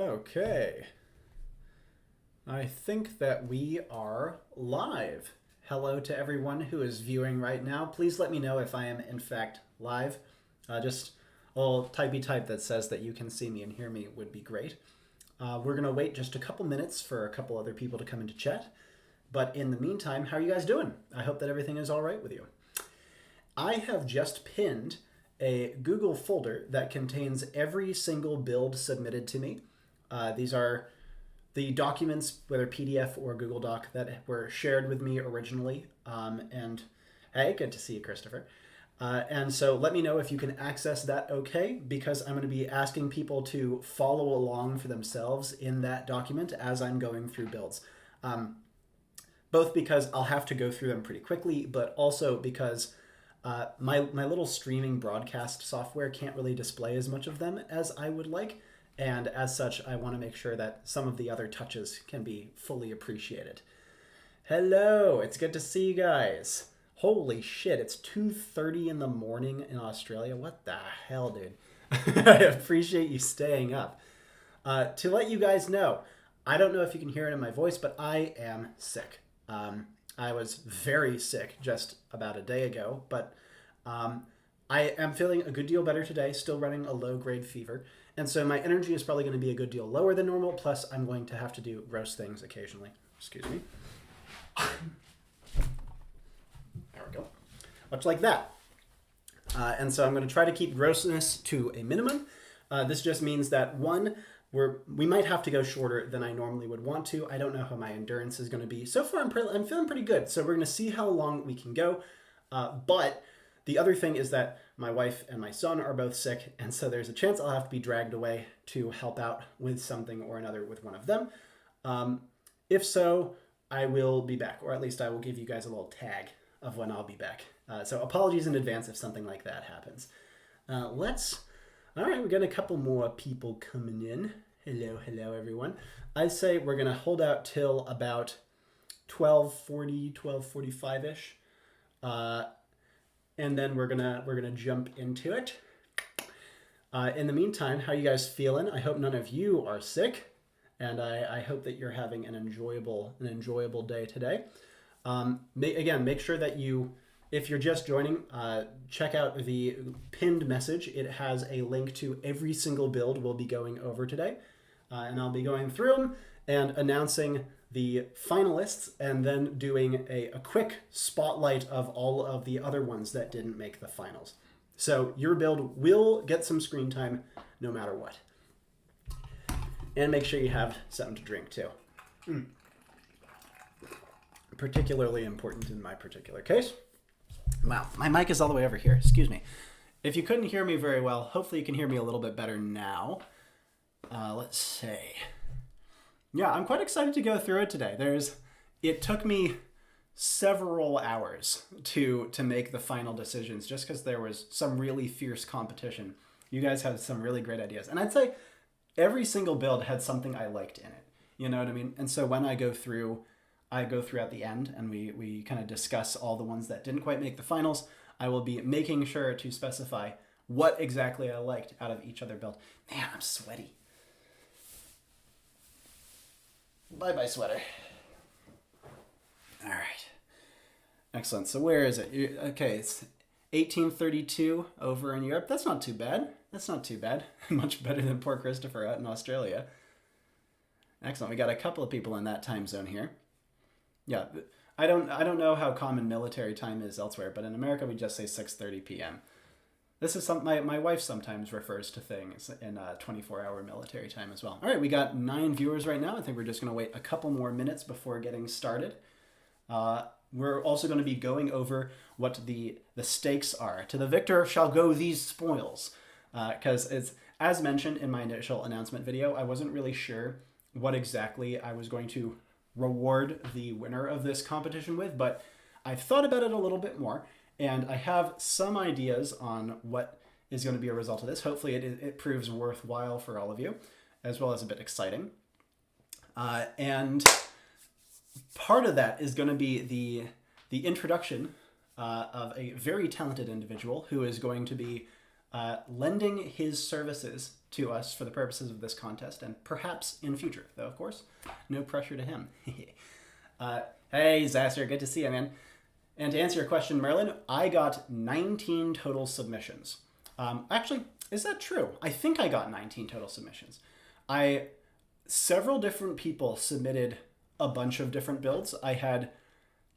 Okay. I think that we are live. Hello to everyone who is viewing right now. Please let me know if I am in fact live. Just a little typey type that says that you can see me and hear me would be great. We're going to wait just a couple minutes for a couple other people to come into chat. But in the meantime, how are you guys doing? I hope that everything is all right with you. I have just pinned a Google folder that contains every single build submitted to me. These are the documents, whether PDF or Google Doc, that were shared with me originally. And hey, good to see you, Christopher. And so let me know if you can access that okay, because I'm going to be asking people to follow along for themselves in that document as I'm going through builds. Both because I'll have to go through them pretty quickly, but also because my little streaming broadcast software can't really display as much of them as I would like. And as such, I want to make sure that some of the other touches can be fully appreciated. Hello, it's good to see you guys. Holy shit, it's 2:30 in the morning in Australia. What the hell, dude? I appreciate you staying up. To let you guys know, I don't know if you can hear it in my voice, but I am sick. I was very sick just about a day ago, but I am feeling a good deal better today, still running a low-grade fever. And so my energy is probably going to be a good deal lower than normal, plus I'm going to have to do gross things occasionally. Excuse me. There we go. Much like that. And so I'm going to try to keep grossness to a minimum. This just means that, one, we might have to go shorter than I normally would want to. I don't know how my endurance is going to be. So far, I'm feeling pretty good. So we're going to see how long we can go. But the other thing is that my wife and my son are both sick, and so there's a chance I'll have to be dragged away to help out with something or another with one of them. If so, I will be back, or at least I will give you guys a little tag of when I'll be back. So apologies in advance if something like that happens. All right, we got a couple more people coming in. Hello, everyone. I say we're going to hold out till about 12:40, 12:45-ish. And then we're gonna jump into it. In the meantime, how are you guys feeling? I hope none of you are sick, and I hope that you're having an enjoyable day today. Make sure that you, if you're just joining, check out the pinned message. It has a link to every single build we'll be going over today, and I'll be going through them and announcing the finalists, and then doing a quick spotlight of all of the other ones that didn't make the finals. So your build will get some screen time no matter what. And make sure you have something to drink too. Particularly important in my particular case. Wow, my mic is all the way over here. Excuse me. If you couldn't hear me very well, hopefully you can hear me a little bit better now. Let's see. Yeah, I'm quite excited to go through it today. It took me several hours to make the final decisions just because there was some really fierce competition. You guys had some really great ideas. And I'd say every single build had something I liked in it. You know what I mean? And so when I go through at the end and we kind of discuss all the ones that didn't quite make the finals, I will be making sure to specify what exactly I liked out of each other build. Man, I'm sweaty. Bye-bye, sweater. All right. Excellent. So where is it? Okay, it's 1832 over in Europe. That's not too bad. Much better than poor Christopher out in Australia. Excellent. We got a couple of people in that time zone here. Yeah, I don't know how common military time is elsewhere, but in America we just say 6:30 p.m. This is something my wife sometimes refers to things in 24-hour military time as well. All right, we got 9 viewers right now. I think we're just going to wait a couple more minutes before getting started. We're also going to be going over what the stakes are. To the victor shall go these spoils. Because it's, as mentioned in my initial announcement video, I wasn't really sure what exactly I was going to reward the winner of this competition with, but I've thought about it a little bit more. And I have some ideas on what is going to be a result of this. Hopefully it proves worthwhile for all of you, as well as a bit exciting. And part of that is going to be the introduction of a very talented individual who is going to be lending his services to us for the purposes of this contest and perhaps in future, though, of course, no pressure to him. Hey, Zaster, good to see you, man. And to answer your question, Merlin, I got 19 total submissions. Actually, is that true? I think I got 19 total submissions. Several different people submitted a bunch of different builds. I had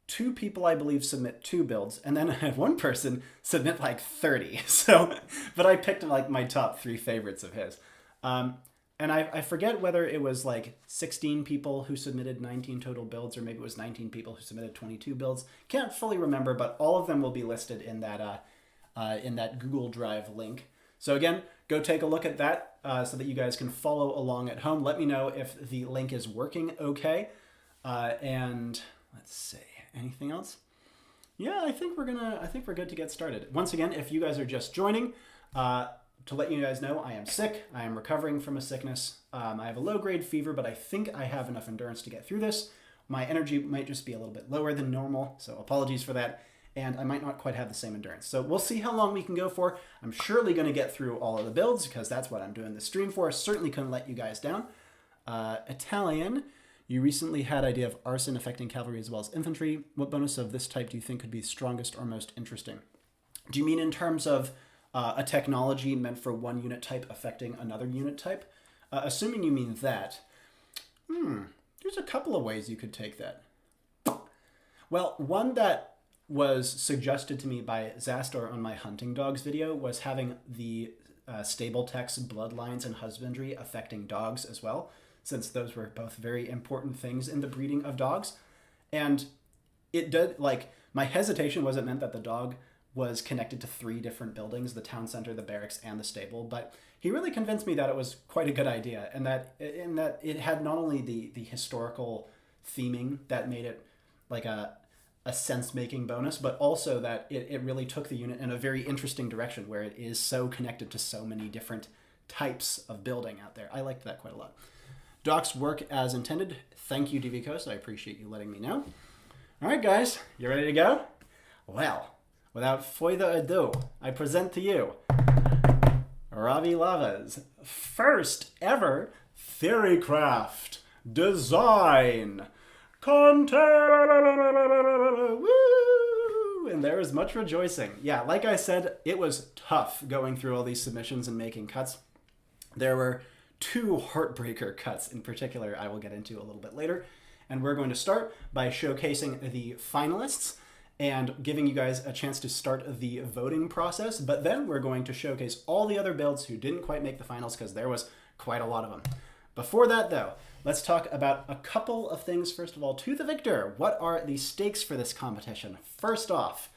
2 people, I believe, submit 2 builds, and then I had 1 person submit like 30. So, but I picked like my top 3 favorites of his. And I forget whether it was like 16 people who submitted 19 total builds, or maybe it was 19 people who submitted 22 builds. Can't fully remember, but all of them will be listed in that Google Drive link. So again, go take a look at that so that you guys can follow along at home. Let me know if the link is working okay. And let's see, anything else? Yeah, I think we're good to get started. Once again, if you guys are just joining, to let you guys know, I am sick. I am recovering from a sickness. I have a low-grade fever, but I think I have enough endurance to get through this. My energy might just be a little bit lower than normal, so apologies for that. And I might not quite have the same endurance. So we'll see how long we can go for. I'm surely going to get through all of the builds because that's what I'm doing this stream for. Certainly couldn't let you guys down. Italian, you recently had idea of arson affecting cavalry as well as infantry. What bonus of this type do you think could be strongest or most interesting? Do you mean in terms of a technology meant for one unit type affecting another unit type? Assuming you mean that, there's a couple of ways you could take that. Well, one that was suggested to me by Zastor on my hunting dogs video was having the stable text bloodlines and husbandry affecting dogs as well, since those were both very important things in the breeding of dogs. And it did, like, my hesitation was it meant that the dog was connected to 3 different buildings, the town center, the barracks, and the stable. But he really convinced me that it was quite a good idea, and that it had not only the historical theming that made it like a sense-making bonus, but also that it really took the unit in a very interesting direction where it is so connected to so many different types of building out there. I liked that quite a lot. Docs work as intended. Thank you, DVCoast. I appreciate you letting me know. All right, guys, you ready to go? Well, without further ado, I present to you Ravi Lava's first ever Theorycraft design contest. Woo! And there is much rejoicing. Yeah, like I said, it was tough going through all these submissions and making cuts. There were 2 heartbreaker cuts in particular I will get into a little bit later. And we're going to start by showcasing the finalists and giving you guys a chance to start the voting process. But then we're going to showcase all the other builds who didn't quite make the finals because there was quite a lot of them. Before that, though, let's talk about a couple of things. First of all, to the victor, what are the stakes for this competition? First off,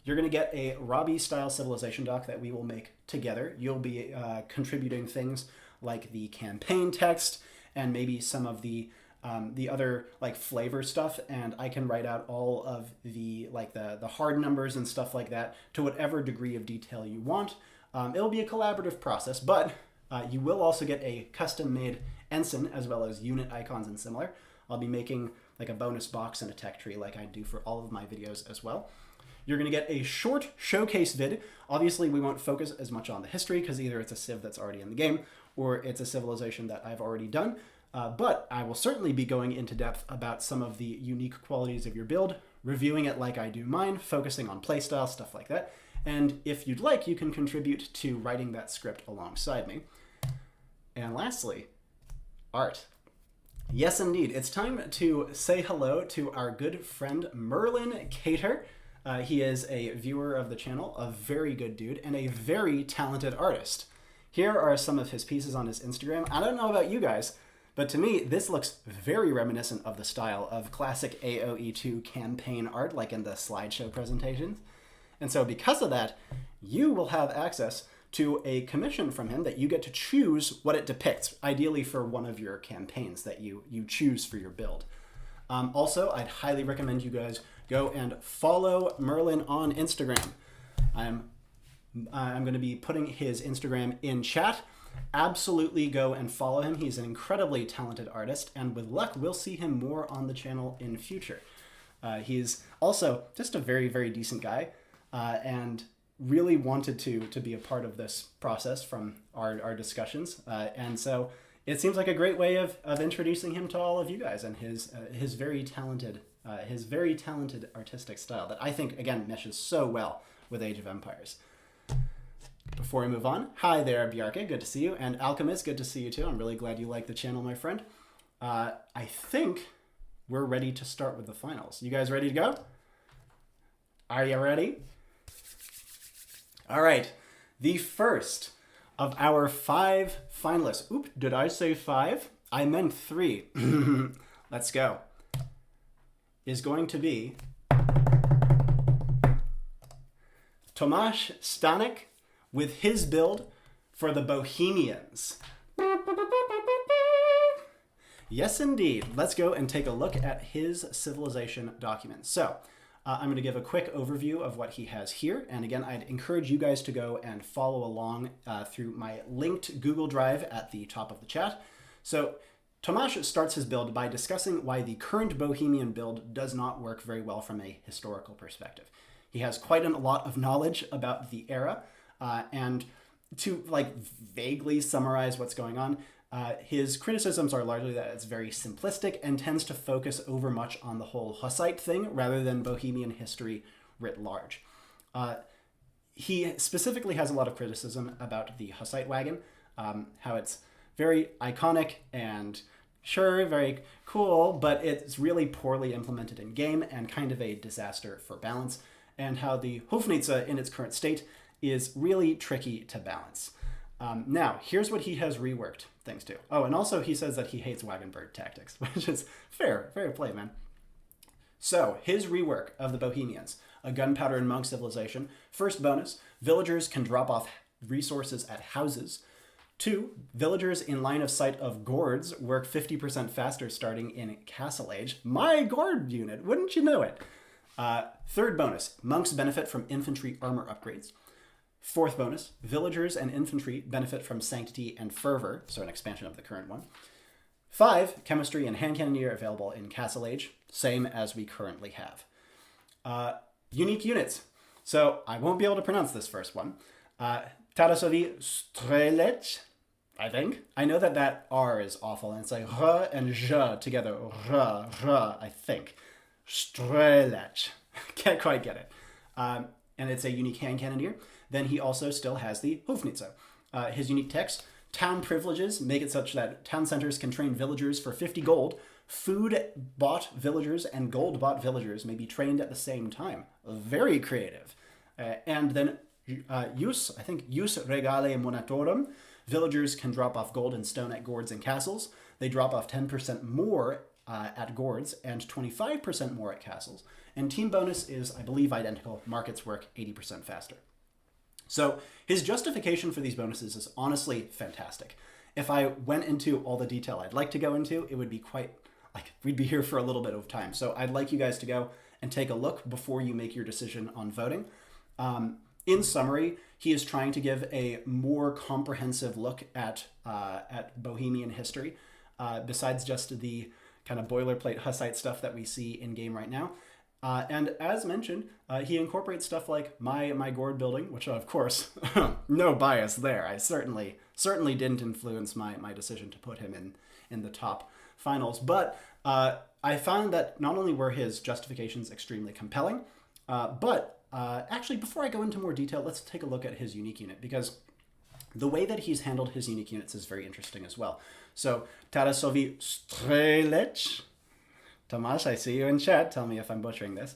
you're going to get a Robbie-style civilization doc that we will make together. You'll be contributing things like the campaign text and maybe some of the other like flavor stuff, and I can write out all of the hard numbers and stuff like that to whatever degree of detail you want. It'll be a collaborative process, but you will also get a custom-made ensign as well as unit icons and similar. I'll be making like a bonus box and a tech tree like I do for all of my videos as well. You're going to get a short showcase vid. Obviously, we won't focus as much on the history because either it's a civ that's already in the game or it's a civilization that I've already done. But I will certainly be going into depth about some of the unique qualities of your build, reviewing it like I do mine, focusing on playstyle, stuff like that. And if you'd like, you can contribute to writing that script alongside me. And lastly, art. Yes, indeed. It's time to say hello to our good friend Merlin Cater. He is a viewer of the channel, a very good dude, and a very talented artist. Here are some of his pieces on his Instagram. I don't know about you guys, but to me, this looks very reminiscent of the style of classic AoE2 campaign art, like in the slideshow presentations. And so because of that, you will have access to a commission from him that you get to choose what it depicts, ideally for one of your campaigns that you choose for your build. Also, I'd highly recommend you guys go and follow Merlin on Instagram. I'm going to be putting his Instagram in chat. Absolutely go and follow him. He's an incredibly talented artist, and with luck, we'll see him more on the channel in future. He's also just a very, very decent guy, and really wanted to be a part of this process from our discussions. And so it seems like a great way of introducing him to all of you guys and his very talented artistic style that I think, again, meshes so well with Age of Empires. Before we move on, hi there, Bjarke, good to see you. And Alchemist, good to see you too. I'm really glad you like the channel, my friend. I think we're ready to start with the finals. You guys ready to go? Are you ready? All right, the first of our 5 finalists. Oop, did I say 5? I meant 3. Let's go. Is going to be Tomasz Stanek with his build for the Bohemians. Yes, indeed. Let's go and take a look at his civilization document. So I'm going to give a quick overview of what he has here. And again, I'd encourage you guys to go and follow along through my linked Google Drive at the top of the chat. So Tomasz starts his build by discussing why the current Bohemian build does not work very well from a historical perspective. He has quite a lot of knowledge about the era, and to like vaguely summarize what's going on, his criticisms are largely that it's very simplistic and tends to focus overmuch on the whole Hussite thing rather than Bohemian history writ large. He specifically has a lot of criticism about the Hussite wagon, how it's very iconic and sure, very cool, but it's really poorly implemented in game and kind of a disaster for balance, and how the Hofnitze in its current state is really tricky to balance. Now, here's what he has reworked things to. Oh, and also he says that he hates Wagenburg tactics, which is fair play, man. So, his rework of the Bohemians, a gunpowder and monk civilization. First bonus, villagers can drop off resources at houses. 2, villagers in line of sight of gourds work 50% faster starting in Castle Age. My gourd unit, wouldn't you know it? Third bonus, monks benefit from infantry armor upgrades. Fourth bonus, villagers and infantry benefit from sanctity and fervor, so an expansion of the current one. 5, chemistry and hand cannoneer available in Castle Age, same as we currently have. Unique units. So I won't be able to pronounce this first one. Tarasovi Strelec, I think. I know that R is awful, and it's like R and J together. R, I think. Strelec. Can't quite get it. And it's a unique hand cannoneer. Then he also still has the Hofnitze. His unique text, town privileges make it such that town centers can train villagers for 50 gold. Food-bought villagers and gold-bought villagers may be trained at the same time. Very creative. And then jus regale monatorum. Villagers can drop off gold and stone at gourds and castles. They drop off 10% more at gourds and 25% more at castles. And team bonus is, I believe, identical. Markets work 80% faster. So his justification for these bonuses is honestly fantastic. If I went into all the detail I'd like to go into, it would be quite, like, we'd be here for a little bit of time. So I'd like you guys to go and take a look before you make your decision on voting. In summary, he is trying to give a more comprehensive look at Bohemian history, besides just the kind of boilerplate Hussite stuff that we see in game right now. And as mentioned, he incorporates stuff like my gourd building, which of course, no bias there. I certainly didn't influence my decision to put him in the top finals. But I found that not only were his justifications extremely compelling, but actually, before I go into more detail, let's take a look at his unique unit, because the way that he's handled his unique units is very interesting as well. So, Tarasovi Strelec. Tomasz, I see you in chat. Tell me if I'm butchering this.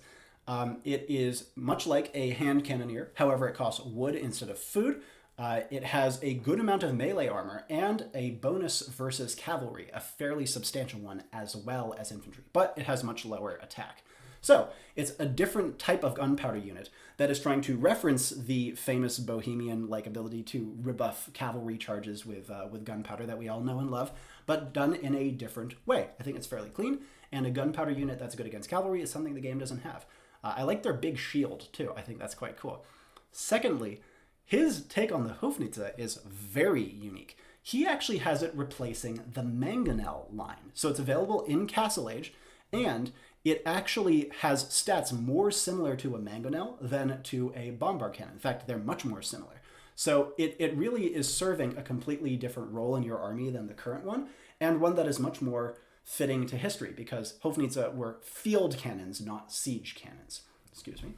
It is much like a hand cannoneer. However, it costs wood instead of food. It has a good amount of melee armor and a bonus versus cavalry, a fairly substantial one, as well as infantry. But it has much lower attack. So it's a different type of gunpowder unit that is trying to reference the famous Bohemian-like ability to rebuff cavalry charges with gunpowder that we all know and love, but done in a different way. I think it's fairly clean, and a gunpowder unit that's good against cavalry is something the game doesn't have. I like their big shield, too. I think that's quite cool. Secondly, his take on the Hofnitze is very unique. He actually has it replacing the Mangonel line. So it's available in Castle Age, and it actually has stats more similar to a mangonel than to a bombard cannon. In fact, they're much more similar. So it really is serving a completely different role in your army than the current one, and one that is much more fitting to history, because Hofnitze were field cannons, not siege cannons. Excuse me.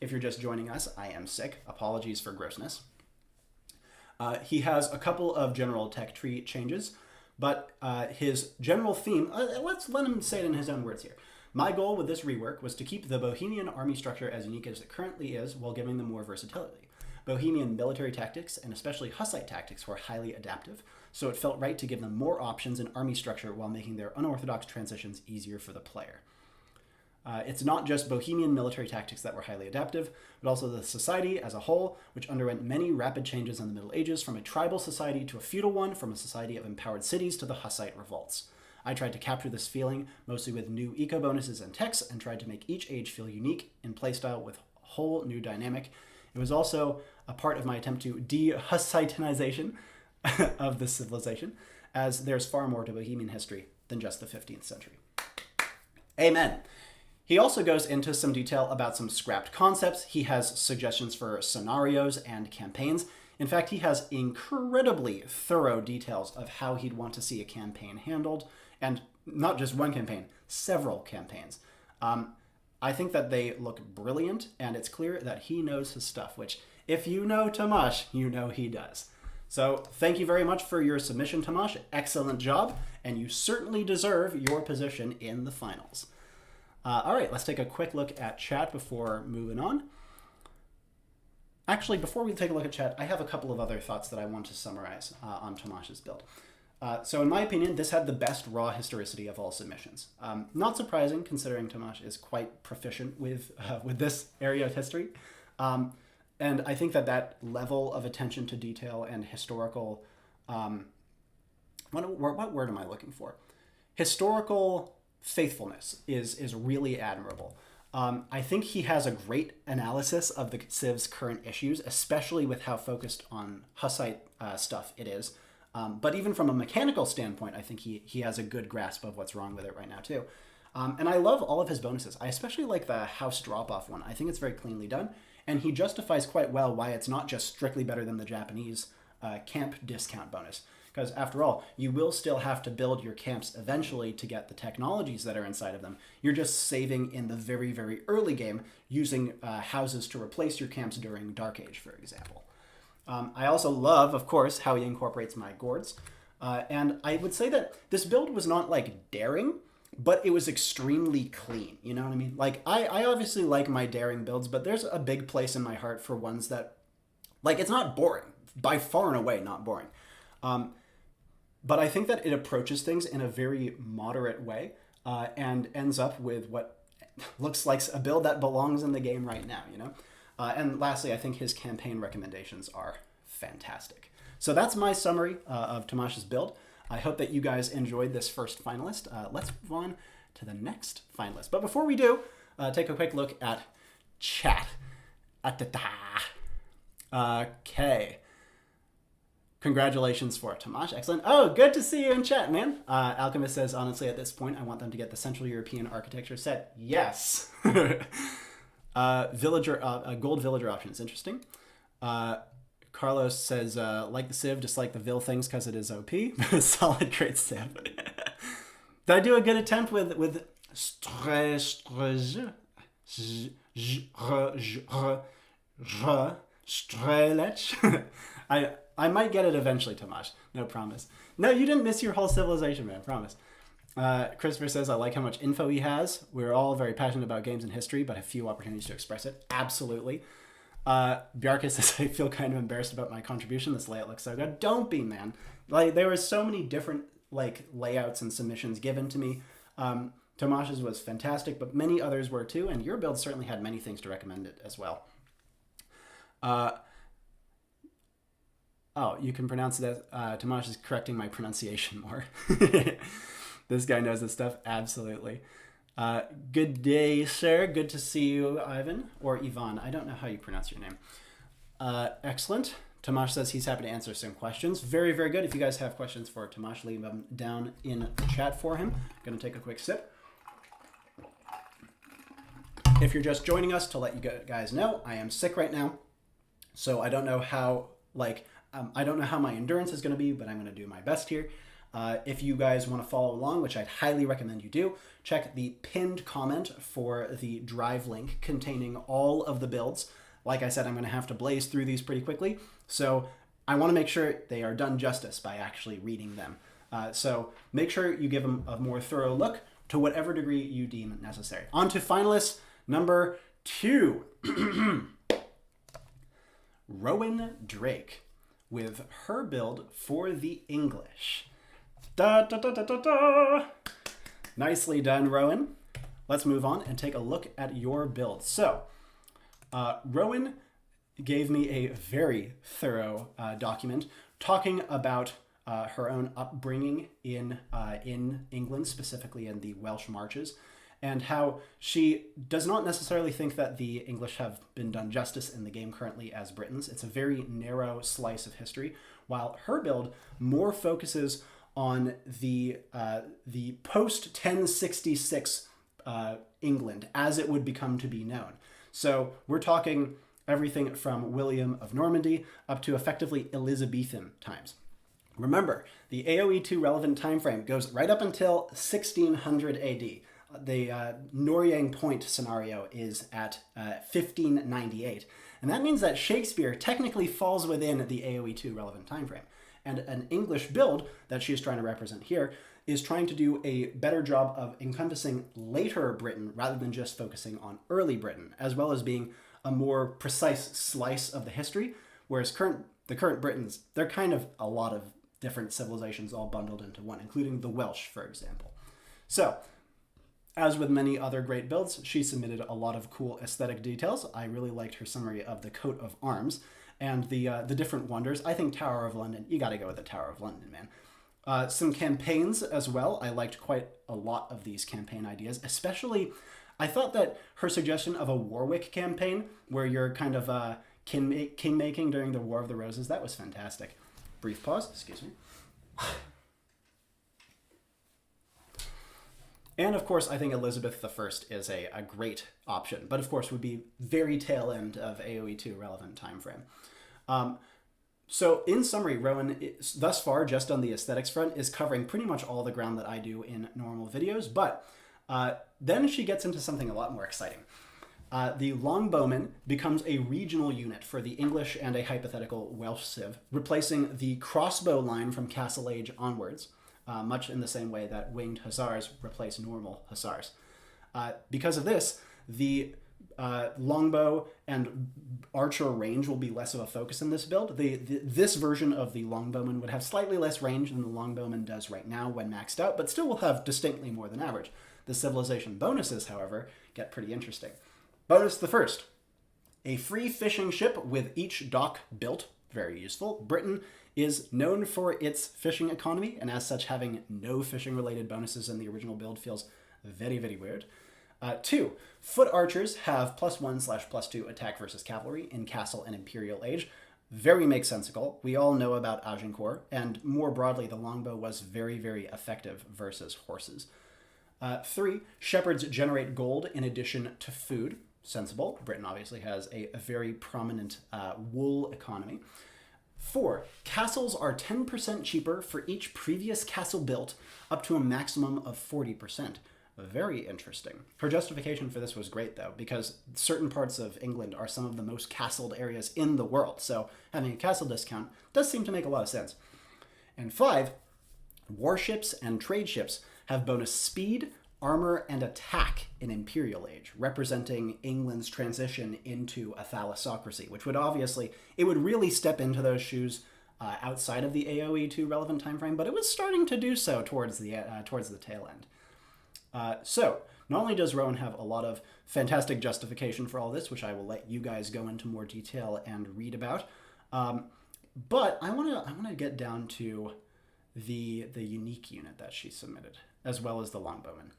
If you're just joining us, I am sick. Apologies for grossness. He has a couple of general tech tree changes, but his general theme, let's let him say it in his own words here. My goal with this rework was to keep the Bohemian army structure as unique as it currently is while giving them more versatility. Bohemian military tactics, and especially Hussite tactics, were highly adaptive, so it felt right to give them more options in army structure while making their unorthodox transitions easier for the player. It's not just Bohemian military tactics that were highly adaptive, but also the society as a whole, which underwent many rapid changes in the Middle Ages, from a tribal society to a feudal one, from a society of empowered cities to the Hussite revolts. I tried to capture this feeling, mostly with new eco bonuses and techs, and tried to make each age feel unique in playstyle with a whole new dynamic. It was also a part of my attempt to de-Hussitanization of this civilization, as there's far more to Bohemian history than just the 15th century. Amen. He also goes into some detail about some scrapped concepts. He has suggestions for scenarios and campaigns. In fact, he has incredibly thorough details of how he'd want to see a campaign handled, and not just one campaign, several campaigns. I think that they look brilliant, and it's clear that he knows his stuff, which, if you know Tomasz, you know he does. So thank you very much for your submission, Tomasz. Excellent job, and you certainly deserve your position in the finals. All right, let's take a quick look at chat before moving on. Actually, before we take a look at chat, I have a couple of other thoughts that I want to summarize on Tomasz's build. So in my opinion, this had the best raw historicity of all submissions. Not surprising, considering Tomasz is quite proficient with this area of history. And I think that that level of attention to detail and historical... what word am I looking for? Historical faithfulness is really admirable. I think he has a great analysis of the Civ's current issues, especially with how focused on Hussite stuff it is. But even from a mechanical standpoint, I think he has a good grasp of what's wrong with it right now, too. And I love all of his bonuses. I especially like the house drop-off one. I think it's very cleanly done, and he justifies quite well why it's not just strictly better than the Japanese camp discount bonus. Because after all, you will still have to build your camps eventually to get the technologies that are inside of them. You're just saving in the very, very early game, using houses to replace your camps during Dark Age, for example. I also love, of course, how he incorporates my gourds. And I would say that this build was not, like, daring, but it was extremely clean. You know what I mean? Like, I obviously like my daring builds, but there's a big place in my heart for ones that, like, it's not boring. By far and away, not boring. But I think that it approaches things in a very moderate way and ends up with what looks like a build that belongs in the game right now, you know? And lastly, I think his campaign recommendations are fantastic. So that's my summary of Tomasz's build. I hope that you guys enjoyed this first finalist. Let's move on to the next finalist. But before we do, take a quick look at chat. Okay. Congratulations for Tomasz. Excellent. Oh, good to see you in chat, man. Alchemist says, honestly, at this point, I want them to get the Central European architecture set. Yes. Gold villager options. Interesting. Carlos says, like the Civ, dislike the Vil things because it is OP. Solid, great Civ. Did I do a good attempt with Strelech? I might get it eventually, Tomasz. No promise. No, you didn't miss your whole civilization, man. Promise. Christopher says, I like how much info he has. We're all very passionate about games and history, but have few opportunities to express it. Absolutely. Bjarke says, I feel kind of embarrassed about my contribution. This layout looks so good. Don't be, man. Like, there were so many different, like, layouts and submissions given to me. Tomasz's was fantastic, but many others were too, and your build certainly had many things to recommend it as well. Oh, you can pronounce that. Tomasz is correcting my pronunciation more. This guy knows this stuff. Absolutely. Good day, sir. Good to see you, Ivan. Or Ivan. I don't know how you pronounce your name. Excellent. Tomasz says he's happy to answer some questions. Very, very good. If you guys have questions for Tomasz, leave them down in the chat for him. I'm going to take a quick sip. If you're just joining us, to let you guys know, I am sick right now, so I don't know how I don't know how my endurance is going to be, but I'm going to do my best here. If you guys want to follow along, which I'd highly recommend you do, check the pinned comment for the drive link containing all of the builds. Like I said, I'm going to have to blaze through these pretty quickly, so I want to make sure they are done justice by actually reading them. So make sure you give them a more thorough look to whatever degree you deem necessary. On to finalists number 2. Rowan Drake with her build for the English. Da, da, da, da, da, da. Nicely done, Rowan. Let's move on and take a look at your build. So, Rowan gave me a very thorough document talking about her own upbringing in England, specifically in the Welsh Marches, and how she does not necessarily think that the English have been done justice in the game currently as Britons. It's a very narrow slice of history, while her build more focuses on the post-1066 England as it would become to be known. So we're talking everything from William of Normandy up to effectively Elizabethan times. Remember, the AoE2 relevant time frame goes right up until 1600 AD. The Noryang Point scenario is at 1598. And that means that Shakespeare technically falls within the AoE2 relevant time frame. And an English build that she's trying to represent here is trying to do a better job of encompassing later Britain rather than just focusing on early Britain, as well as being a more precise slice of the history, whereas the current Britons, they're kind of a lot of different civilizations all bundled into one, including the Welsh, for example. So, as with many other great builds, she submitted a lot of cool aesthetic details. I really liked her summary of the coat of arms and the different wonders. I think Tower of London, you got to go with the Tower of London, man. Some campaigns as well. I liked quite a lot of these campaign ideas, especially I thought that her suggestion of a Warwick campaign where you're kind of king-making during the War of the Roses, that was fantastic. Brief pause, excuse me. And of course, I think Elizabeth I is a great option, but of course would be very tail end of AoE2 relevant time frame. So in summary, Rowan, thus far, just on the aesthetics front, is covering pretty much all the ground that I do in normal videos, but then she gets into something a lot more exciting. The Longbowman becomes a regional unit for the English and a hypothetical Welsh civ, replacing the crossbow line from Castle Age onwards, much in the same way that winged hussars replace normal hussars. Because of this, the longbow and archer range will be less of a focus in this build. This version of the Longbowman would have slightly less range than the Longbowman does right now when maxed out, but still will have distinctly more than average. The civilization bonuses, however, get pretty interesting. Bonus the first. A free fishing ship with each dock built. Very useful. Britain is known for its fishing economy, and as such, having no fishing-related bonuses in the original build feels very, very weird. 2, foot archers have +1/+2 attack versus cavalry in Castle and Imperial Age. Very makesensical. We all know about Agincourt, and more broadly, the longbow was very, very effective versus horses. 3, shepherds generate gold in addition to food. Sensible. Britain obviously has a very prominent wool economy. 4, castles are 10% cheaper for each previous castle built, up to a maximum of 40%. Very interesting. Her justification for this was great, though, because certain parts of England are some of the most castled areas in the world, so having a castle discount does seem to make a lot of sense. And 5, warships and trade ships have bonus speed, armor, and attack in Imperial Age, representing England's transition into a thalassocracy, which would obviously, it would really step into those shoes outside of the AoE2 relevant time frame, but it was starting to do so towards the tail end. So, not only does Rowan have a lot of fantastic justification for all this, which I will let you guys go into more detail and read about, but I want to get down to the unique unit that she submitted, as well as the Longbowman.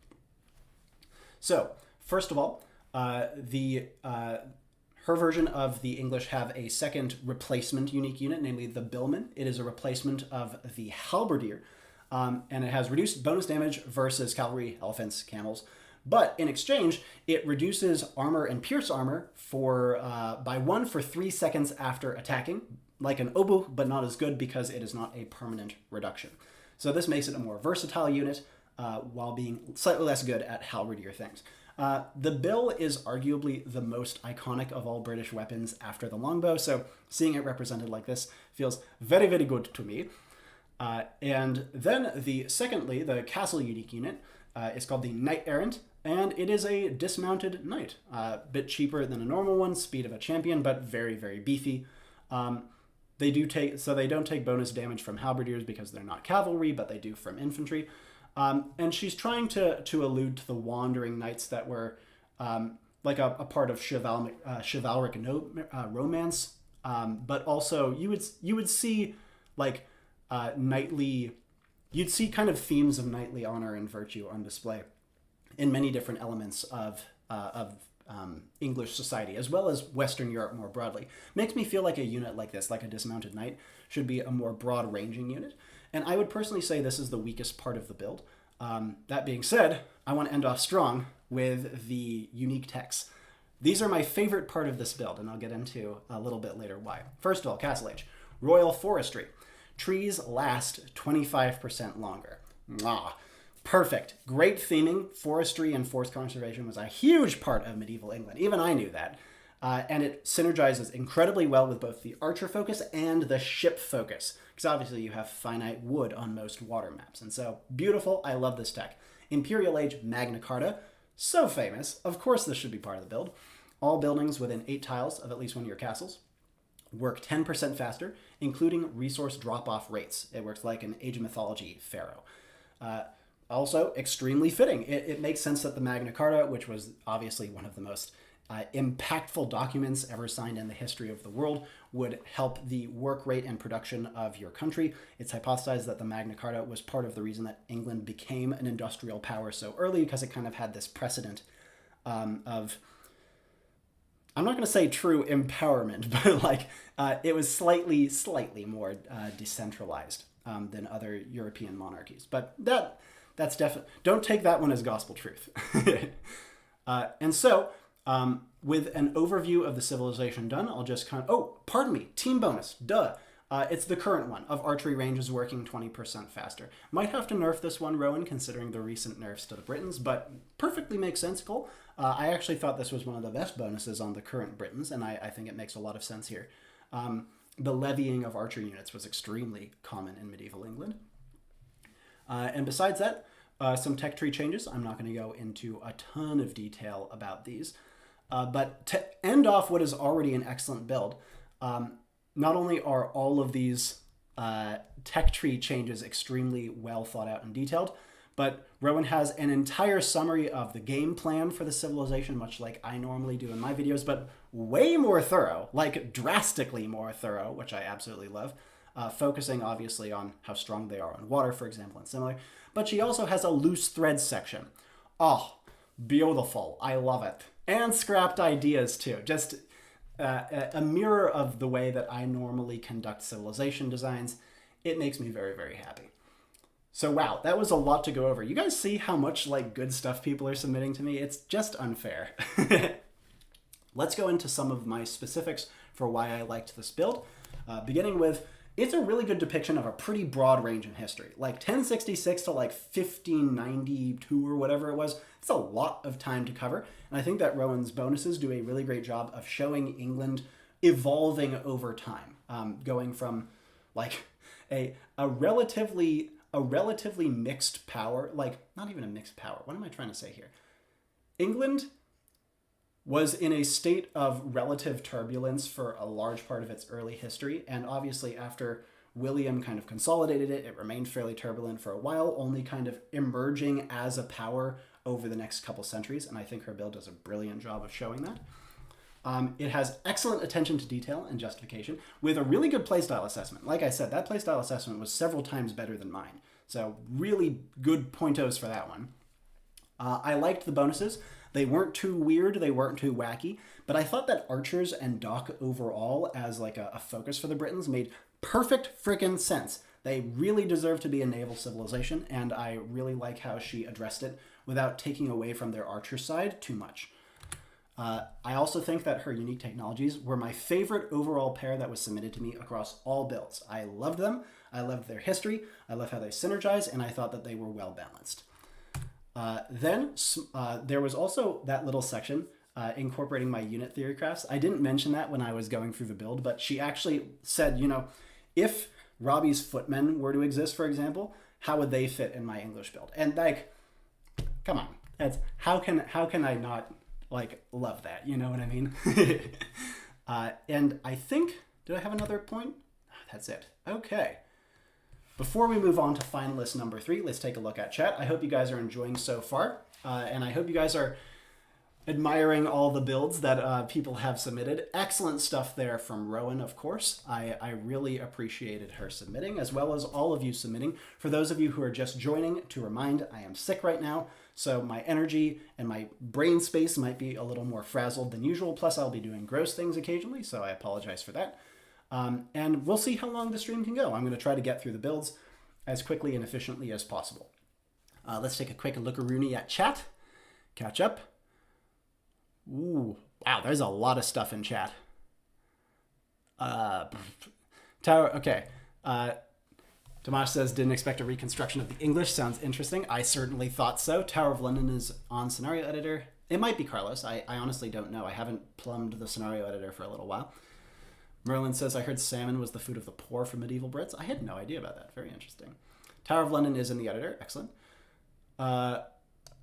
So, first of all, her version of the English have a second replacement unique unit, namely the Billman. It is a replacement of the Halberdier, and it has reduced bonus damage versus cavalry, elephants, camels. But in exchange, it reduces armor and pierce armor by 1 for 3 seconds after attacking, like an oboe, but not as good because it is not a permanent reduction. So this makes it a more versatile unit while being slightly less good at halberdier things. The bill is arguably the most iconic of all British weapons after the longbow, so seeing it represented like this feels very, very good to me. And then secondly, the castle unique unit is called the Knight Errant, and it is a dismounted knight. A bit cheaper than a normal one, speed of a champion, but very, very beefy. They don't take bonus damage from halberdiers because they're not cavalry, but they do from infantry. And she's trying to allude to the wandering knights that were like a part of chivalric romance, but also you would see like knightly, you'd see kind of themes of knightly honor and virtue on display in many different elements of English society, as well as Western Europe more broadly. Makes me feel like a unit like this, like a dismounted knight, should be a more broad-ranging unit. And I would personally say this is the weakest part of the build. That being said, I want to end off strong with the unique techs. These are my favorite part of this build, and I'll get into a little bit later why. First of all, Castle Age. Royal Forestry. Trees last 25% longer. Mwah. Perfect. Great theming. Forestry and forest conservation was a huge part of medieval England. Even I knew that. And it synergizes incredibly well with both the archer focus and the ship focus. Because obviously you have finite wood on most water maps. And so, beautiful. I love this tech. Imperial Age Magna Carta. So famous. Of course this should be part of the build. All buildings within 8 tiles of at least one of your castles work 10% faster, including resource drop-off rates. It works like an Age of Mythology pharaoh. Also, extremely fitting. It makes sense that the Magna Carta, which was obviously one of the most impactful documents ever signed in the history of the world, would help the work rate and production of your country. It's hypothesized that the Magna Carta was part of the reason that England became an industrial power so early, because it kind of had this precedent of, I'm not going to say true empowerment, but like it was slightly more decentralized than other European monarchies. But that's definitely, don't take that one as gospel truth. And so, with an overview of the civilization done, I'll just team bonus, duh. It's the current one of archery ranges working 20% faster. Might have to nerf this one, Rowan, considering the recent nerfs to the Britons, but perfectly makes sense, Cole. I actually thought this was one of the best bonuses on the current Britons, and I think it makes a lot of sense here. The levying of archer units was extremely common in medieval England. And besides that, some tech tree changes. I'm not going to go into a ton of detail about these. But to end off what is already an excellent build, not only are all of these tech tree changes extremely well thought out and detailed, but Rowan has an entire summary of the game plan for the civilization, much like I normally do in my videos, but way more thorough, like drastically more thorough, which I absolutely love, focusing obviously on how strong they are on water, for example, and similar. But she also has a loose threads section. Oh, beautiful. I love it. And scrapped ideas too. Just a mirror of the way that I normally conduct civilization designs. It makes me very, very happy. So wow, that was a lot to go over. You guys see how much like good stuff people are submitting to me? It's just unfair. Let's go into some of my specifics for why I liked this build. Beginning with, it's a really good depiction of a pretty broad range in history. Like 1066 to like 1592 or whatever it was. It's a lot of time to cover. And I think that Rowan's bonuses do a really great job of showing England evolving over time. Going from like a relatively mixed power, like not even a mixed power. What am I trying to say here? England was in a state of relative turbulence for a large part of its early history. And obviously after William kind of consolidated it, it remained fairly turbulent for a while, only kind of emerging as a power over the next couple centuries. And I think her build does a brilliant job of showing that. It has excellent attention to detail and justification with a really good playstyle assessment. Like I said, that playstyle assessment was several times better than mine. So really good pointos for that one. I liked the bonuses. They weren't too weird, they weren't too wacky, but I thought that archers and dock overall as like a focus for the Britons made perfect friggin' sense. They really deserve to be a naval civilization, and I really like how she addressed it without taking away from their archer side too much. I also think that her unique technologies were my favorite overall pair that was submitted to me across all builds. I loved them, I loved their history, I love how they synergize, and I thought that they were well balanced. Then there was also that little section incorporating my unit theory crafts. I didn't mention that when I was going through the build, but she actually said, you know, if Robbie's footmen were to exist, for example, how would they fit in my English build? And like, come on, that's how can I not like love that? You know what I mean? And I think, did I have another point? That's it. Okay. Before we move on to finalist number 3, let's take a look at chat. I hope you guys are enjoying so far, and I hope you guys are admiring all the builds that people have submitted. Excellent stuff there from Rowan, of course. I really appreciated her submitting, as well as all of you submitting. For those of you who are just joining, to remind, I am sick right now, so my energy and my brain space might be a little more frazzled than usual, plus I'll be doing gross things occasionally, so I apologize for that. And we'll see how long the stream can go. I'm going to try to get through the builds as quickly and efficiently as possible. Let's take a quick look-a-rooney at chat. Catch up. Ooh, wow, there's a lot of stuff in chat. Tower, okay. Tomasz says, didn't expect a reconstruction of the English. Sounds interesting. I certainly thought so. Tower of London is on scenario editor. It might be Carlos. I honestly don't know. I haven't plumbed the scenario editor for a little while. Merlin says, I heard salmon was the food of the poor for medieval Brits. I had no idea about that. Very interesting. Tower of London is in the editor. Excellent.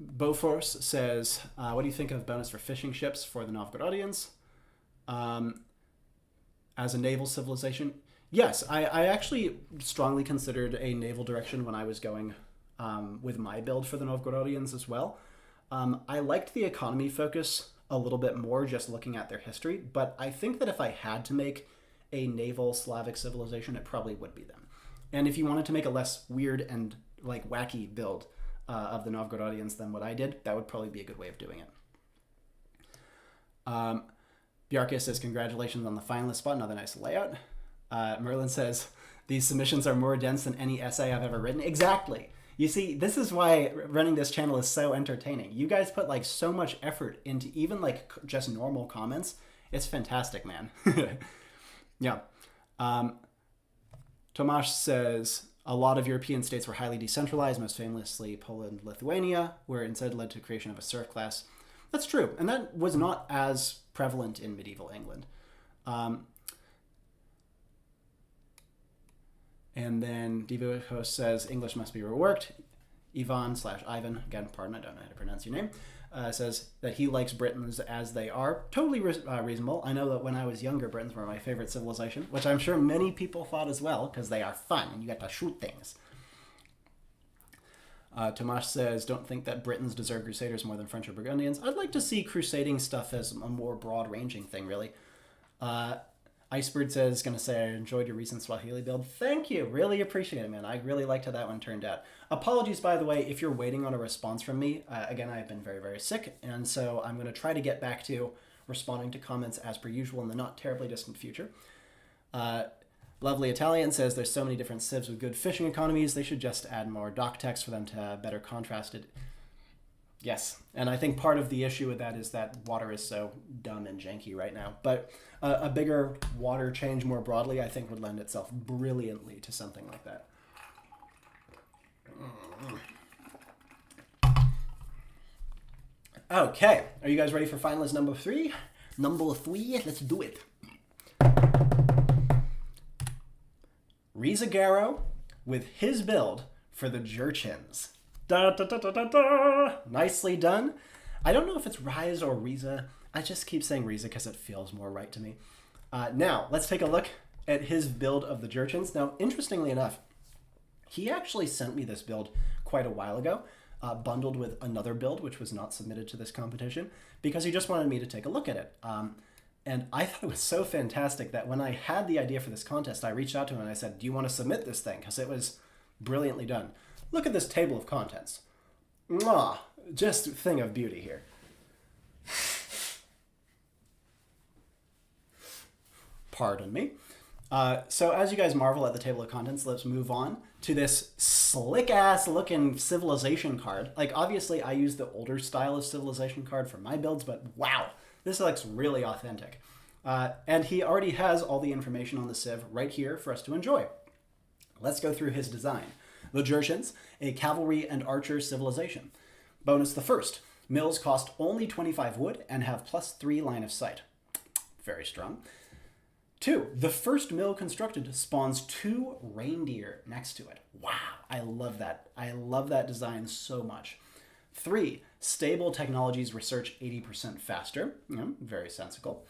Boforce says, what do you think of bonus for fishing ships for the Novgorodians? As a naval civilization? Yes, I actually strongly considered a naval direction when I was going with my build for the Novgorodians as well. I liked the economy focus a little bit more just looking at their history, but I think that if I had to make a naval Slavic civilization, it probably would be them. And if you wanted to make a less weird and like wacky build of the Novgorodians than what I did, that would probably be a good way of doing it. Bjarke says, congratulations on the finalist spot, another nice layout. Merlin says, these submissions are more dense than any essay I've ever written. Exactly. You see, this is why running this channel is so entertaining. You guys put like so much effort into even like just normal comments. It's fantastic, man. Yeah. Tomasz says, a lot of European states were highly decentralized, most famously Poland, Lithuania, where instead led to creation of a serf class. That's true, and that was not as prevalent in medieval England. And then Divo says, English must be reworked. Ivan/Ivan, again, pardon, I don't know how to pronounce your name, says that he likes Britons as they are. Totally reasonable. I know that when I was younger, Britons were my favorite civilization, which I'm sure many people thought as well, because they are fun and you get to shoot things. Tomasz says, don't think that Britons deserve Crusaders more than French or Burgundians. I'd like to see crusading stuff as a more broad-ranging thing, really. Icebird says, going to say, I enjoyed your recent Swahili build. Thank you. Really appreciate it, man. I really liked how that one turned out. Apologies, by the way, if you're waiting on a response from me. Again, I've been very, very sick, and so I'm going to try to get back to responding to comments as per usual in the not terribly distant future. Lovely Italian says, there's so many different civs with good fishing economies. They should just add more dock text for them to better contrast it. Yes, and I think part of the issue with that is that water is so dumb and janky right now. But a bigger water change more broadly, I think, would lend itself brilliantly to something like that. Okay, are you guys ready for finalist number 3? Number 3, let's do it. Riza Garrow with his build for the Jurchens. Da, da, da, da, da, da. Nicely done. I don't know if it's Rise or Riza. I just keep saying Riza because it feels more right to me. Now, let's take a look at his build of the Jurchens. Now, interestingly enough, he actually sent me this build quite a while ago, bundled with another build, which was not submitted to this competition, because he just wanted me to take a look at it. And I thought it was so fantastic that when I had the idea for this contest, I reached out to him and I said, do you want to submit this thing? Because it was brilliantly done. Look at this table of contents. Mwah! Just a thing of beauty here. Pardon me. So as you guys marvel at the table of contents, let's move on to this slick-ass looking civilization card. Like, obviously, I use the older style of civilization card for my builds, but wow, this looks really authentic. And he already has all the information on the civ right here for us to enjoy. Let's go through his design. The Jurchens, a cavalry and archer civilization. Bonus the first. Mills cost only 25 wood and have +3 line of sight. Very strong. 2. The first mill constructed spawns 2 reindeer next to it. Wow, I love that. I love that design so much. 3. Stable technologies research 80% faster. Very sensible.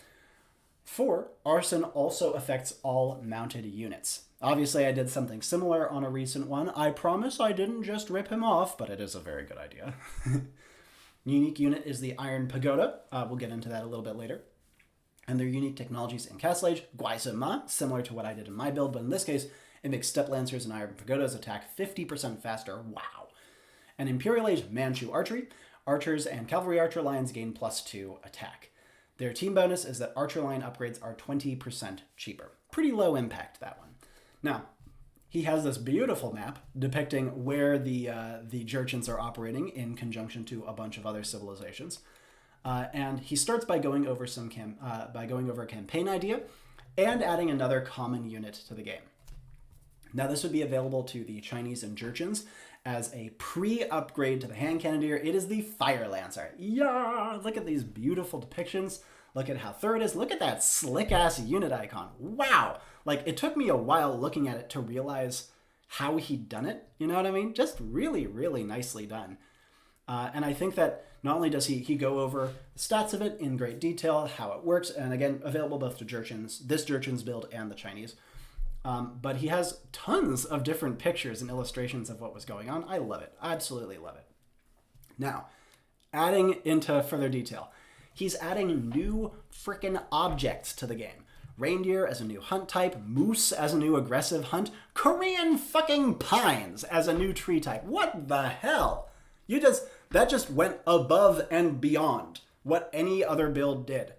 4. Arson also affects all mounted units. Obviously, I did something similar on a recent one. I promise I didn't just rip him off, but it is a very good idea. Unique unit is the Iron Pagoda. We'll get into that a little bit later. And their unique technologies in Castle Age, Guaisema, similar to what I did in my build, but in this case, it makes Step Lancers and Iron Pagodas attack 50% faster. Wow. And Imperial Age, Manchu Archery. Archers and Cavalry Archer lines gain +2 attack. Their team bonus is that Archer line upgrades are 20% cheaper. Pretty low impact, that one. Now, he has this beautiful map depicting where the Jurchens are operating in conjunction to a bunch of other civilizations. And he starts by going over a campaign idea and adding another common unit to the game. Now, this would be available to the Chinese and Jurchens as a pre-upgrade to the hand cannoneer. It is the Fire Lancer. Yeah, look at these beautiful depictions. Look at how thorough it is. Look at that slick-ass unit icon. Wow. Like, it took me a while looking at it to realize how he'd done it. You know what I mean? Just really, really nicely done. And I think that not only does he go over the stats of it in great detail, how it works, and again, available both to Jurchens, this Jurchens build and the Chinese, but he has tons of different pictures and illustrations of what was going on. I love it. I absolutely love it. Now, adding into further detail, he's adding new frickin' objects to the game. Reindeer as a new hunt type, moose as a new aggressive hunt, Korean fucking pines as a new tree type. What the hell? That just went above and beyond what any other build did.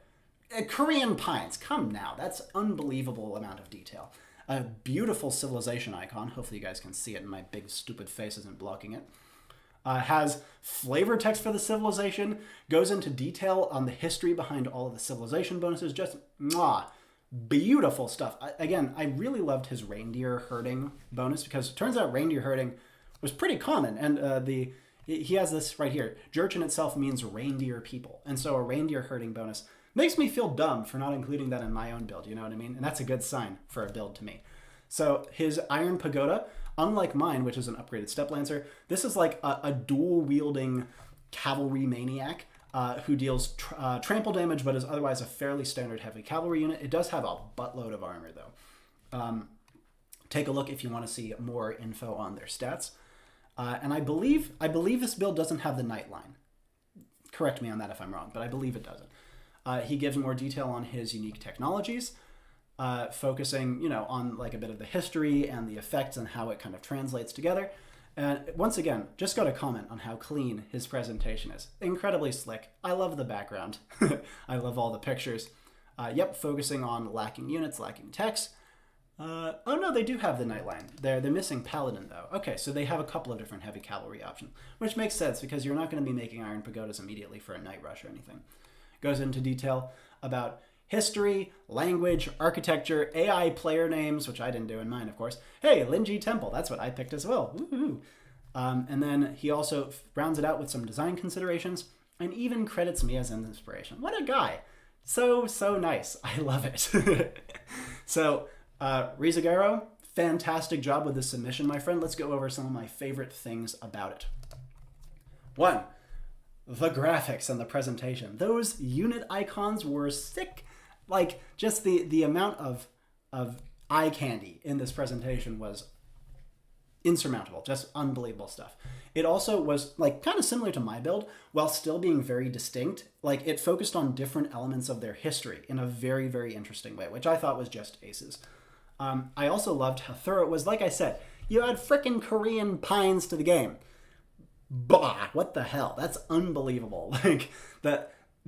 Korean pines, come now. That's unbelievable amount of detail. A beautiful civilization icon. Hopefully you guys can see it and my big stupid face isn't blocking it. Has flavor text for the civilization, goes into detail on the history behind all of the civilization bonuses. Just beautiful stuff. Again, I really loved his reindeer herding bonus because it turns out reindeer herding was pretty common. And he has this right here. Jurchen itself means reindeer people. And so a reindeer herding bonus makes me feel dumb for not including that in my own build. You know what I mean? And that's a good sign for a build to me. So his Iron Pagoda, unlike mine, which is an upgraded Step Lancer, this is like a dual-wielding cavalry maniac who deals trample damage, but is otherwise a fairly standard heavy cavalry unit. It does have a buttload of armor, though. Take a look if you want to see more info on their stats. And I believe this build doesn't have the night line. Correct me on that if I'm wrong, but I believe it doesn't. He gives more detail on his unique technologies, focusing, on like a bit of the history and the effects and how it kind of translates together. And once again, just got to comment on how clean his presentation is. Incredibly slick. I love the background. I love all the pictures. Focusing on lacking units, lacking text. Oh no, they do have the Nightline. They're missing Paladin though. Okay, so they have a couple of different heavy cavalry options, which makes sense because you're not going to be making Iron Pagodas immediately for a night rush or anything. Goes into detail about history, language, architecture, AI player names, which I didn't do in mine, of course. Hey, Linji Temple, that's what I picked as well. Woo-hoo. And then he also rounds it out with some design considerations and even credits me as an inspiration. What a guy. So nice. I love it. So, Rizagaro, fantastic job with this submission, my friend. Let's go over some of my favorite things about it. 1, the graphics and the presentation. Those unit icons were sick. Like, just the amount of eye candy in this presentation was insurmountable. Just unbelievable stuff. It also was, like, kind of similar to my build, while still being very distinct. Like, it focused on different elements of their history in a very, very interesting way, which I thought was just aces. I also loved how thorough it was. Like I said, you add frickin' Korean pines to the game. Bah, what the hell? That's unbelievable. Like,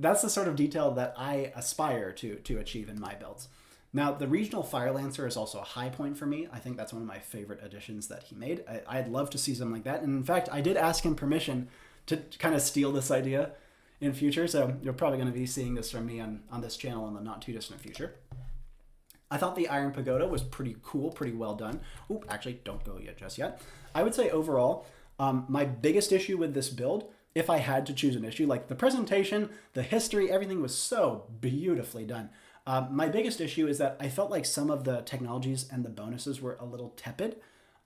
that's the sort of detail that I aspire to achieve in my builds. Now, the regional Fire Lancer is also a high point for me. I think that's one of my favorite additions that he made. I'd love to see something like that. And in fact, I did ask him permission to kind of steal this idea in future. So you're probably going to be seeing this from me on this channel in the not too distant future. I thought the Iron Pagoda was pretty cool, pretty well done. Oop, actually, don't go yet just yet. I would say overall, my biggest issue with this build, if I had to choose an issue, like the presentation, the history, everything was so beautifully done. My biggest issue is that I felt like some of the technologies and the bonuses were a little tepid.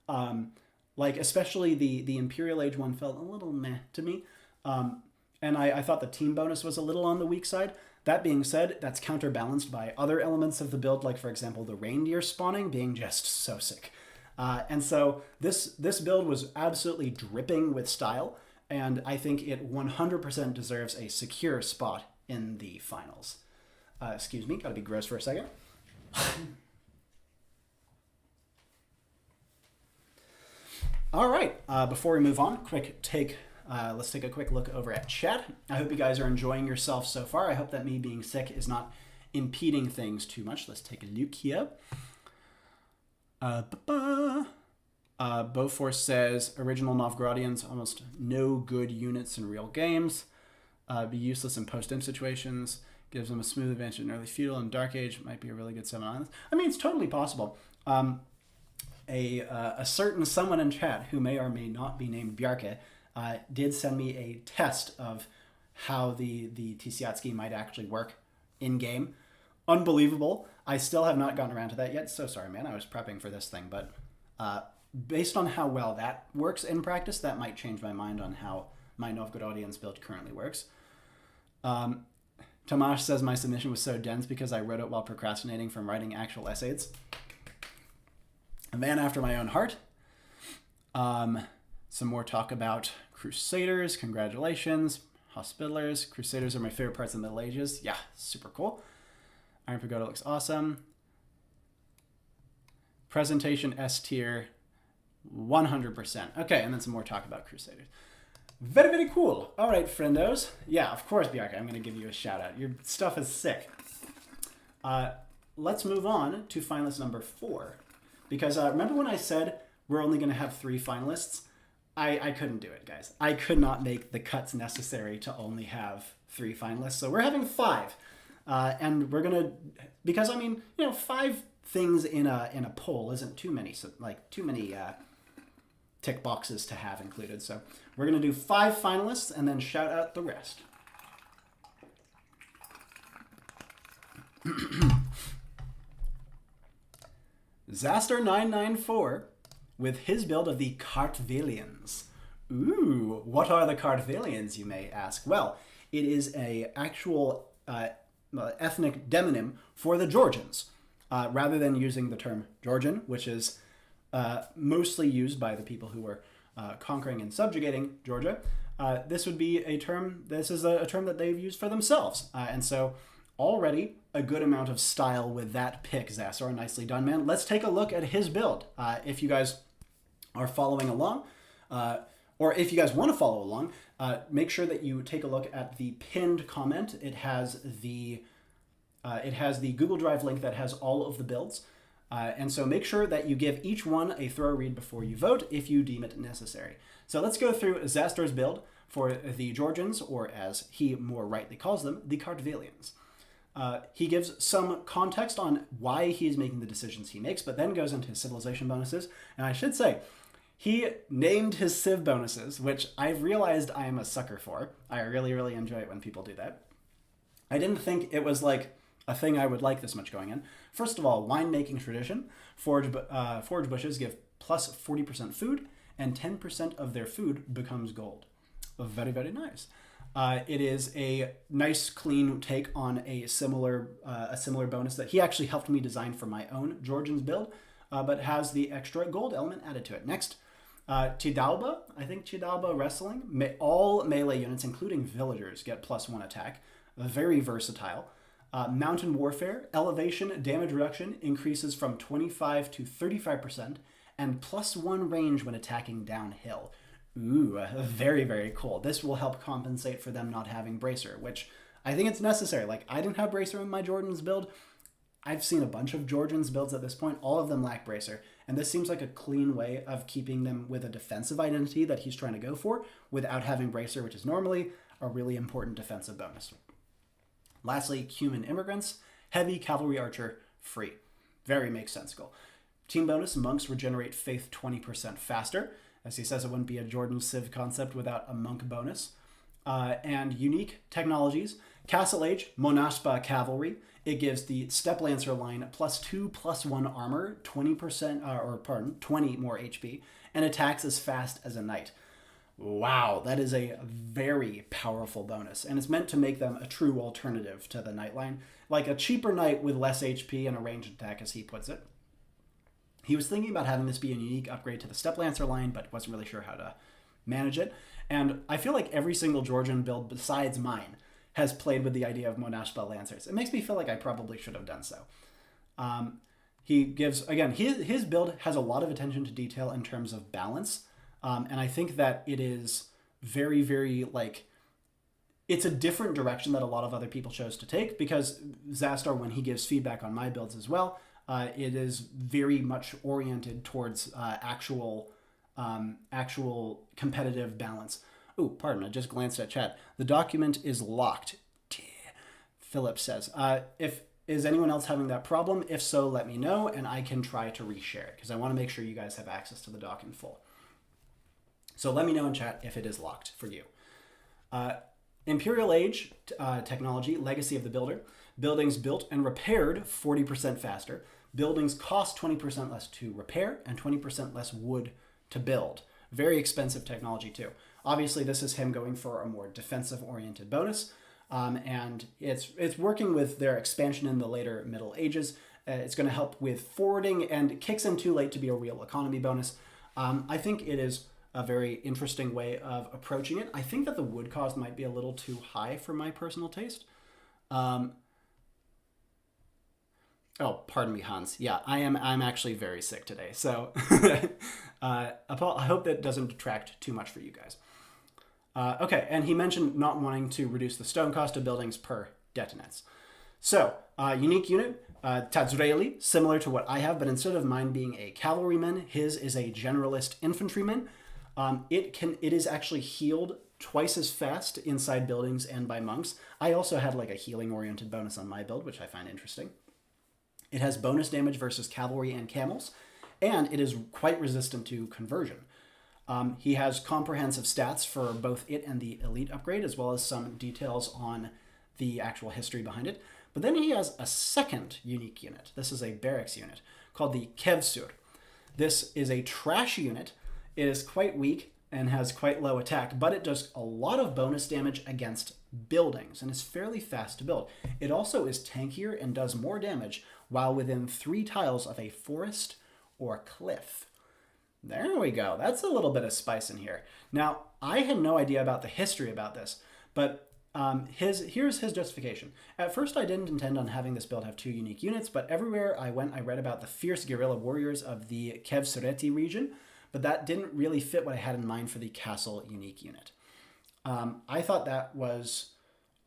Like especially the Imperial Age one felt a little meh to me. And I thought the team bonus was a little on the weak side. That being said, that's counterbalanced by other elements of the build, like for example, the reindeer spawning being just so sick. And so this build was absolutely dripping with style, and I think it 100% deserves a secure spot in the finals. Excuse me, gotta be gross for a second. All right, before we move on, let's take a quick look over at chat. I hope you guys are enjoying yourself so far. I hope that me being sick is not impeding things too much. Let's take a look here. Boforce says, original Novgorodians, almost no good units in real games. Be useless in post-in situations. Gives them a smooth advantage in early feudal and dark age. Might be a really good 7 islands. I mean, it's totally possible. A certain someone in chat who may or may not be named Bjarke did send me a test of how the Tisiatski might actually work in-game. Unbelievable. I still have not gotten around to that yet. So sorry, man. I was prepping for this thing. But based on how well that works in practice, that might change my mind on how my Novgorodians build currently works. Tomasz says my submission was so dense because I wrote it while procrastinating from writing actual essays. A man after my own heart. Some more talk about Crusaders. Congratulations. Hospitallers. Crusaders are my favorite parts of the Middle Ages. Yeah, super cool. Iron Pagoda looks awesome. Presentation S tier, 100%. Okay, and then some more talk about Crusaders. Very, very cool. All right, friendos. Yeah, of course, Bjarke, I'm going to give you a shout out. Your stuff is sick. Let's move on to finalist number 4. Because remember when I said we're only going to have 3 finalists? I couldn't do it, guys. I could not make the cuts necessary to only have 3 finalists. So we're having 5. And we're going to, because I mean, 5 things in a poll isn't too many, tick boxes to have included. So we're going to do 5 finalists and then shout out the rest. Zaster994 with his build of the Kartvelians. Ooh, what are the Kartvelians, you may ask? Well, it is a actual ethnic demonym for the Georgians, rather than using the term Georgian, which is mostly used by the people who were conquering and subjugating Georgia. This would be a term. This is a term that they've used for themselves, and so already a good amount of style with that pick, Zasor. Nicely done, man. Let's take a look at his build. If you guys are following along, or if you guys want to follow along, make sure that you take a look at the pinned comment. It has the Google Drive link that has all of the builds. And so make sure that you give each one a thorough read before you vote if you deem it necessary. So let's go through Zastor's build for the Georgians, or as he more rightly calls them, the Kartvelians. He gives some context on why he's making the decisions he makes, but then goes into his civilization bonuses. And I should say, he named his civ bonuses, which I've realized I am a sucker for. I really, really enjoy it when people do that. I didn't think it was like a thing I would like this much going in. First of all, winemaking tradition. Forage bushes give plus 40% food, and 10% of their food becomes gold. Very, very nice. It is a nice, clean take on a similar bonus that he actually helped me design for my own Georgians build, but has the extra gold element added to it. Next, Chidalba. I think Chidalba Wrestling. All melee units, including villagers, get plus 1 attack. Very versatile. Mountain Warfare. Elevation damage reduction increases from 25 to 35%, and plus 1 range when attacking downhill. Ooh, very, very cool. This will help compensate for them not having Bracer, which I think it's necessary. Like, I didn't have Bracer in my Jordan's build. I've seen a bunch of Jordan's builds at this point. All of them lack Bracer. And this seems like a clean way of keeping them with a defensive identity that he's trying to go for without having Bracer, which is normally a really important defensive bonus. Lastly, Cuman Immigrants, heavy cavalry archer, free. Very makes sense goal. Team bonus, monks regenerate faith 20% faster. As he says, it wouldn't be a Jordan Civ concept without a monk bonus. And unique technologies, Castle Age, Monashpa Cavalry. It gives the Step Lancer line +2/+1 armor, 20 more HP, and attacks as fast as a knight. Wow, that is a very powerful bonus, and it's meant to make them a true alternative to the knight line, like a cheaper knight with less HP and a ranged attack, as he puts it. He was thinking about having this be a unique upgrade to the Step Lancer line, but wasn't really sure how to manage it. And I feel like every single Georgian build besides mine has played with the idea of Monashpa Lancers. It makes me feel like I probably should have done so. He gives, again, his build has a lot of attention to detail in terms of balance. And I think that it is very, very, like, it's a different direction that a lot of other people chose to take, because Zastar, when he gives feedback on my builds as well, it is very much oriented towards actual competitive balance. Oh, pardon, I just glanced at chat. The document is locked, Philip says. Is anyone else having that problem? If so, let me know, and I can try to reshare it, because I want to make sure you guys have access to the doc in full. So let me know in chat if it is locked for you. Imperial Age technology, Legacy of the Builder. Buildings built and repaired 40% faster. Buildings cost 20% less to repair and 20% less wood to build. Very expensive technology too. Obviously, this is him going for a more defensive-oriented bonus, and it's working with their expansion in the later Middle Ages. It's going to help with forwarding, and it kicks in too late to be a real economy bonus. I think it is a very interesting way of approaching it. I think that the wood cost might be a little too high for my personal taste. Oh, pardon me, Hans. Yeah, I'm actually very sick today, so I hope that doesn't detract too much for you guys. Okay, and he mentioned not wanting to reduce the stone cost of buildings per detonates. So, unique unit, Tazraeli, similar to what I have, but instead of mine being a cavalryman, his is a generalist infantryman. It is actually healed twice as fast inside buildings and by monks. I also had like a healing-oriented bonus on my build, which I find interesting. It has bonus damage versus cavalry and camels, and it is quite resistant to conversion. He has comprehensive stats for both it and the elite upgrade, as well as some details on the actual history behind it. But then he has a second unique unit. This is a barracks unit called the Kevsur. This is a trash unit. It is quite weak and has quite low attack, but it does a lot of bonus damage against buildings and is fairly fast to build. It also is tankier and does more damage while within 3 tiles of a forest or cliff. There we go. That's a little bit of spice in here. Now, I had no idea about the history about this, but here's his justification. At first, I didn't intend on having this build have 2 unique units, but everywhere I went, I read about the fierce guerrilla warriors of the Kevsureti region, but that didn't really fit what I had in mind for the castle unique unit. I thought that was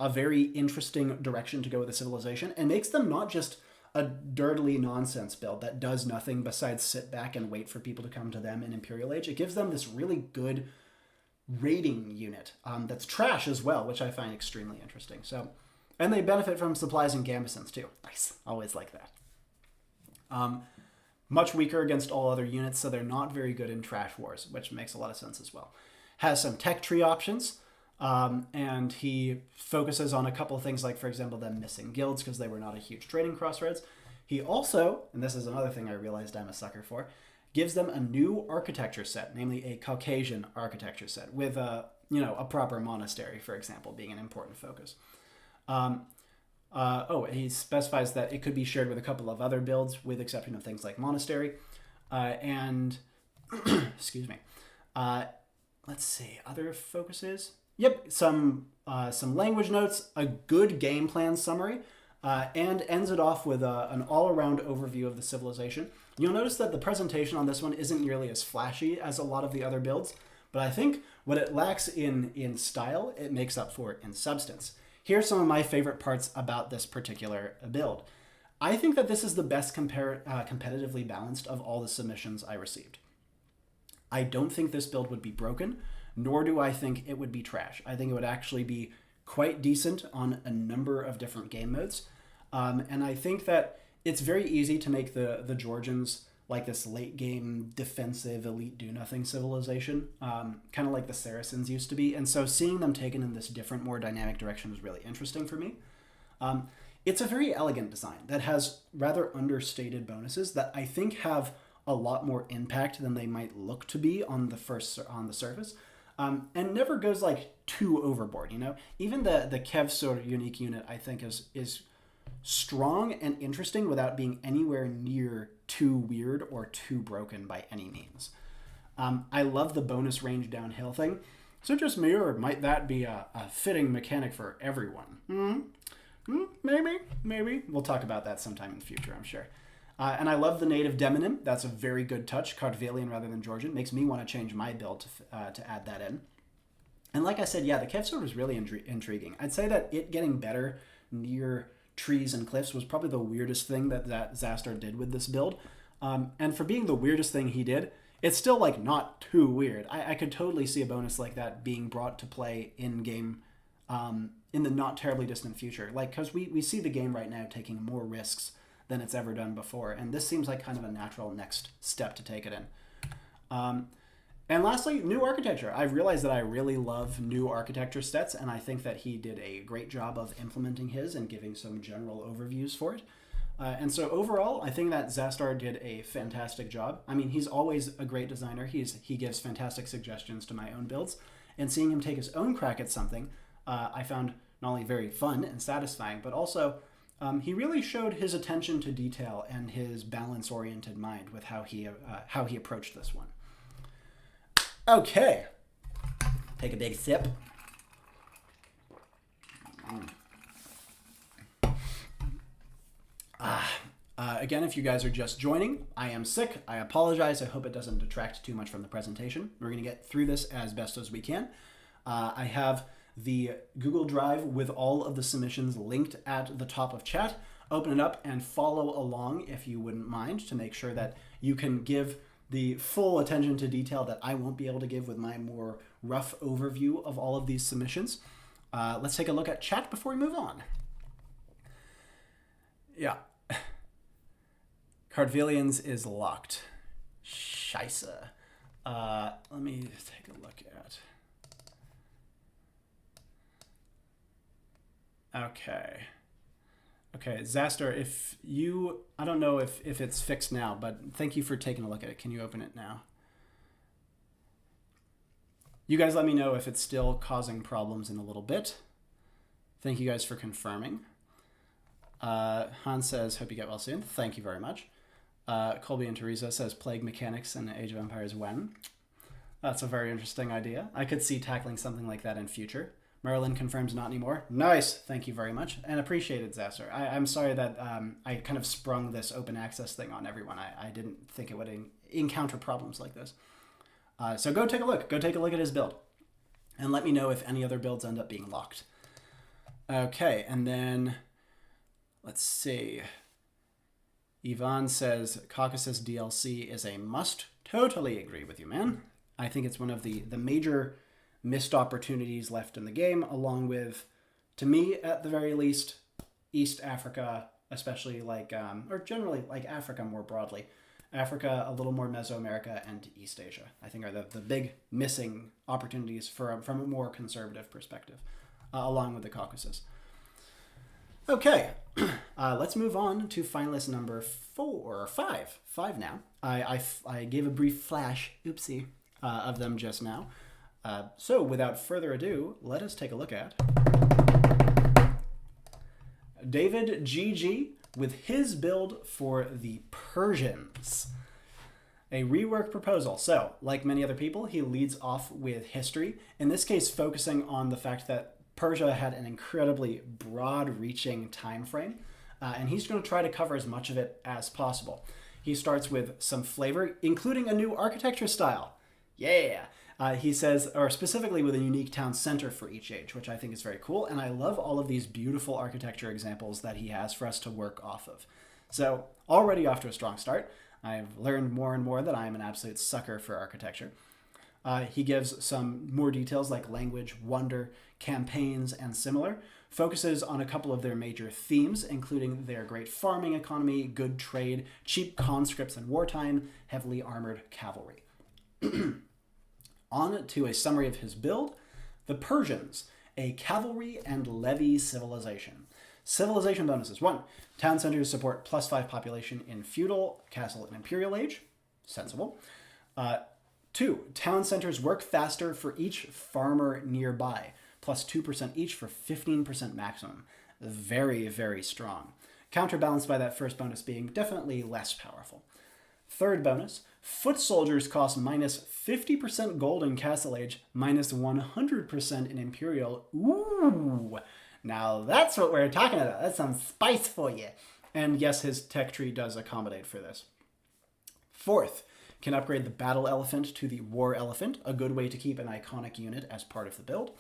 a very interesting direction to go with the civilization, and makes them not just a dirtily nonsense build that does nothing besides sit back and wait for people to come to them in Imperial Age. It gives them this really good raiding unit that's trash as well, which I find extremely interesting. So, and they benefit from supplies and gambesons too. Nice. Always like that. Much weaker against all other units, so they're not very good in trash wars, which makes a lot of sense as well. Has some tech tree options, and he focuses on a couple of things like, for example, them missing guilds because they were not a huge trading crossroads. He also, and this is another thing I realized I'm a sucker for, gives them a new architecture set, namely a Caucasian architecture set with a proper monastery, for example, being an important focus. He specifies that it could be shared with a couple of other builds, with exception of things like monastery, and excuse me. Let's see, other focuses. Yep, some language notes, a good game plan summary, and ends it off with an all-around overview of the civilization. You'll notice that the presentation on this one isn't nearly as flashy as a lot of the other builds, but I think what it lacks in style, it makes up for it in substance. Here's some of my favorite parts about this particular build. I think that this is the best competitively balanced of all the submissions I received. I don't think this build would be broken, nor do I think it would be trash. I think it would actually be quite decent on a number of different game modes. And I think that it's very easy to make the Georgians like this late game defensive elite do-nothing civilization, kind of like the Saracens used to be. And so seeing them taken in this different, more dynamic direction was really interesting for me. It's a very elegant design that has rather understated bonuses that I think have a lot more impact than they might look to be on the surface, and never goes like too overboard. Even the Kevsur unique unit I think is strong and interesting without being anywhere near too weird or too broken by any means. I love the bonus range downhill thing. So just me, or might that be a fitting mechanic for everyone? Maybe. We'll talk about that sometime in the future, I'm sure. And I love the native demonym. That's a very good touch. Cardvelian rather than Georgian. Makes me want to change my build to add that in. And like I said, yeah, the Kevsur was really intriguing. I'd say that it getting better near trees and cliffs was probably the weirdest thing that Zastar did with this build. And for being the weirdest thing he did, it's still like not too weird. I could totally see a bonus like that being brought to play in game in the not terribly distant future. Like, because we see the game right now taking more risks than it's ever done before. And this seems like kind of a natural next step to take it in. And lastly, new architecture. I've realized that I really love new architecture sets, and I think that he did a great job of implementing his and giving some general overviews for it. And so overall, I think that Zastar did a fantastic job. I mean, he's always a great designer. He gives fantastic suggestions to my own builds. And seeing him take his own crack at something, I found not only very fun and satisfying, but also he really showed his attention to detail and his balance-oriented mind with how he approached this one. Okay, take a big sip. Again, if you guys are just joining, I am sick. I apologize. I hope it doesn't detract too much from the presentation. We're going to get through this as best as we can. I have the Google Drive with all of the submissions linked at the top of chat. Open it up and follow along if you wouldn't mind, to make sure that you can give the full attention to detail that I won't be able to give with my more rough overview of all of these submissions. Let's take a look at chat before we move on. Yeah. Cardvelians is locked. Scheisse. Let me take a look at... Okay, Zastar, if you... I don't know if it's fixed now, but thank you for taking a look at it. Can you open it now? You guys let me know if it's still causing problems in a little bit. Thank you guys for confirming. Han says, hope you get well soon. Thank you very much. Colby and Teresa says, plague mechanics in Age of Empires when? That's a very interesting idea. I could see tackling something like that in future. Marilyn confirms not anymore. Nice. Thank you very much. And appreciated, Zastar. I'm sorry that I kind of sprung this open access thing on everyone. I didn't think it would encounter problems like this. So go take a look. Go take a look at his build. And let me know if any other builds end up being locked. Okay, and then let's see. Yvonne says, Caucasus DLC is a must. Totally agree with you, man. I think it's one of the major missed opportunities left in the game, along with, to me at the very least, East Africa, especially like, or generally like Africa more broadly. Africa, a little more Mesoamerica, and East Asia, I think are the big missing opportunities from a more conservative perspective, along with the Caucasus. Okay, let's move on to finalist number 5. 5 now. I gave a brief flash, oopsie, of them just now. So without further ado, let us take a look at David GG with his build for the Persians. A rework proposal. So, like many other people, he leads off with history, in this case focusing on the fact that Persia had an incredibly broad-reaching time frame, and he's going to try to cover as much of it as possible. He starts with some flavor, including a new architecture style. Yeah! He says, or specifically with a unique town center for each age, which I think is very cool. And I love all of these beautiful architecture examples that he has for us to work off of. So already off to a strong start. I've learned more and more that I am an absolute sucker for architecture. He gives some more details like language, wonder, campaigns, and similar. Focuses on a couple of their major themes, including their great farming economy, good trade, cheap conscripts in wartime, heavily armored cavalry. On to a summary of his build. The Persians, a cavalry and levy civilization. Civilization bonuses. 1. Town centers support +5 population in feudal, castle, and imperial age. Sensible. 2. Town centers work faster for each farmer nearby. +2% each for 15% maximum. Very, very strong. Counterbalanced by that first bonus being definitely less powerful. Third bonus, foot soldiers cost -50% gold in Castle Age, -100% in Imperial. Ooh, now that's what we're talking about. That's some spice for you. And yes, his tech tree does accommodate for this. Fourth, can upgrade the battle elephant to the war elephant, a good way to keep an iconic unit as part of the build.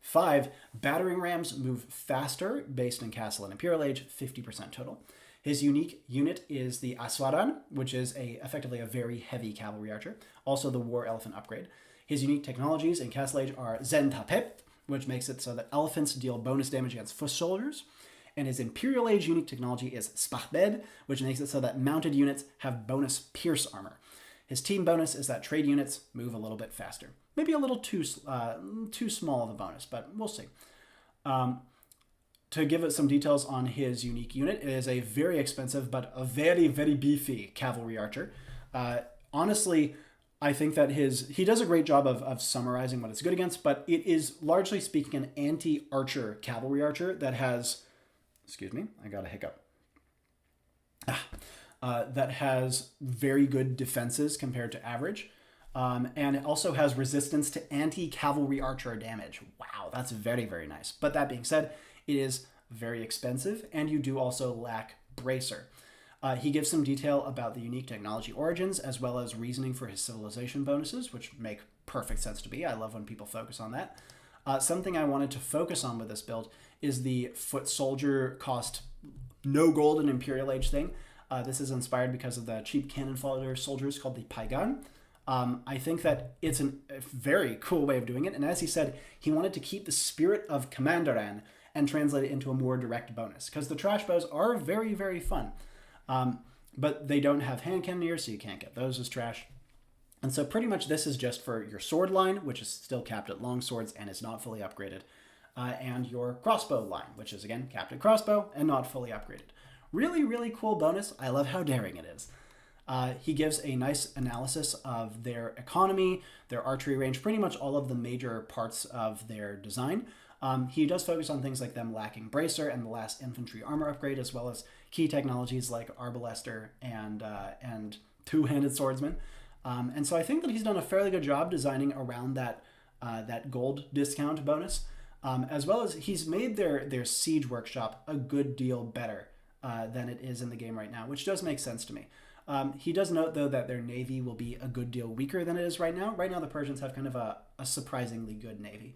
5, battering rams move faster, based in Castle and Imperial Age, 50% total. His unique unit is the Aswaran, which is effectively a very heavy cavalry archer, also the war elephant upgrade. His unique technologies in Castle Age are Zen Tapep, which makes it so that elephants deal bonus damage against foot soldiers. And his Imperial Age unique technology is Spachbed, which makes it so that mounted units have bonus pierce armor. His team bonus is that trade units move a little bit faster. Maybe a little too small of a bonus, but we'll see. To give it some details on his unique unit, it is a very expensive but a very, very beefy cavalry archer. Honestly, I think that he does a great job of summarizing what it's good against, but it is largely speaking an anti-archer cavalry archer that has, excuse me, I got a hiccup. That has very good defenses compared to average. And it also has resistance to anti-cavalry archer damage. Wow, that's very, very nice. But that being said, it is very expensive, and you do also lack bracer. He gives some detail about the unique technology origins, as well as reasoning for his civilization bonuses, which make perfect sense to me. I love when people focus on that. Something I wanted to focus on with this build is the foot soldier cost no gold in Imperial Age thing. This is inspired because of the cheap cannon fodder soldiers called the Paigan. I think that it's a very cool way of doing it. And as he said, he wanted to keep the spirit of Commanderan and translate it into a more direct bonus. Because the trash bows are very, very fun. But they don't have hand cannoneers, so you can't get those as trash. And so pretty much this is just for your sword line, which is still capped at long swords and is not fully upgraded. And your crossbow line, which is again capped at crossbow and not fully upgraded. Really, really cool bonus. I love how daring it is. He gives a nice analysis of their economy, their archery range, pretty much all of the major parts of their design. He does focus on things like them lacking bracer and the last infantry armor upgrade, as well as key technologies like arbalester and two-handed swordsman. And so I think that he's done a fairly good job designing around that gold discount bonus, as well as he's made their siege workshop a good deal better than it is in the game right now, which does make sense to me. He does note, though, that their navy will be a good deal weaker than it is right now. Right now, the Persians have kind of a surprisingly good navy.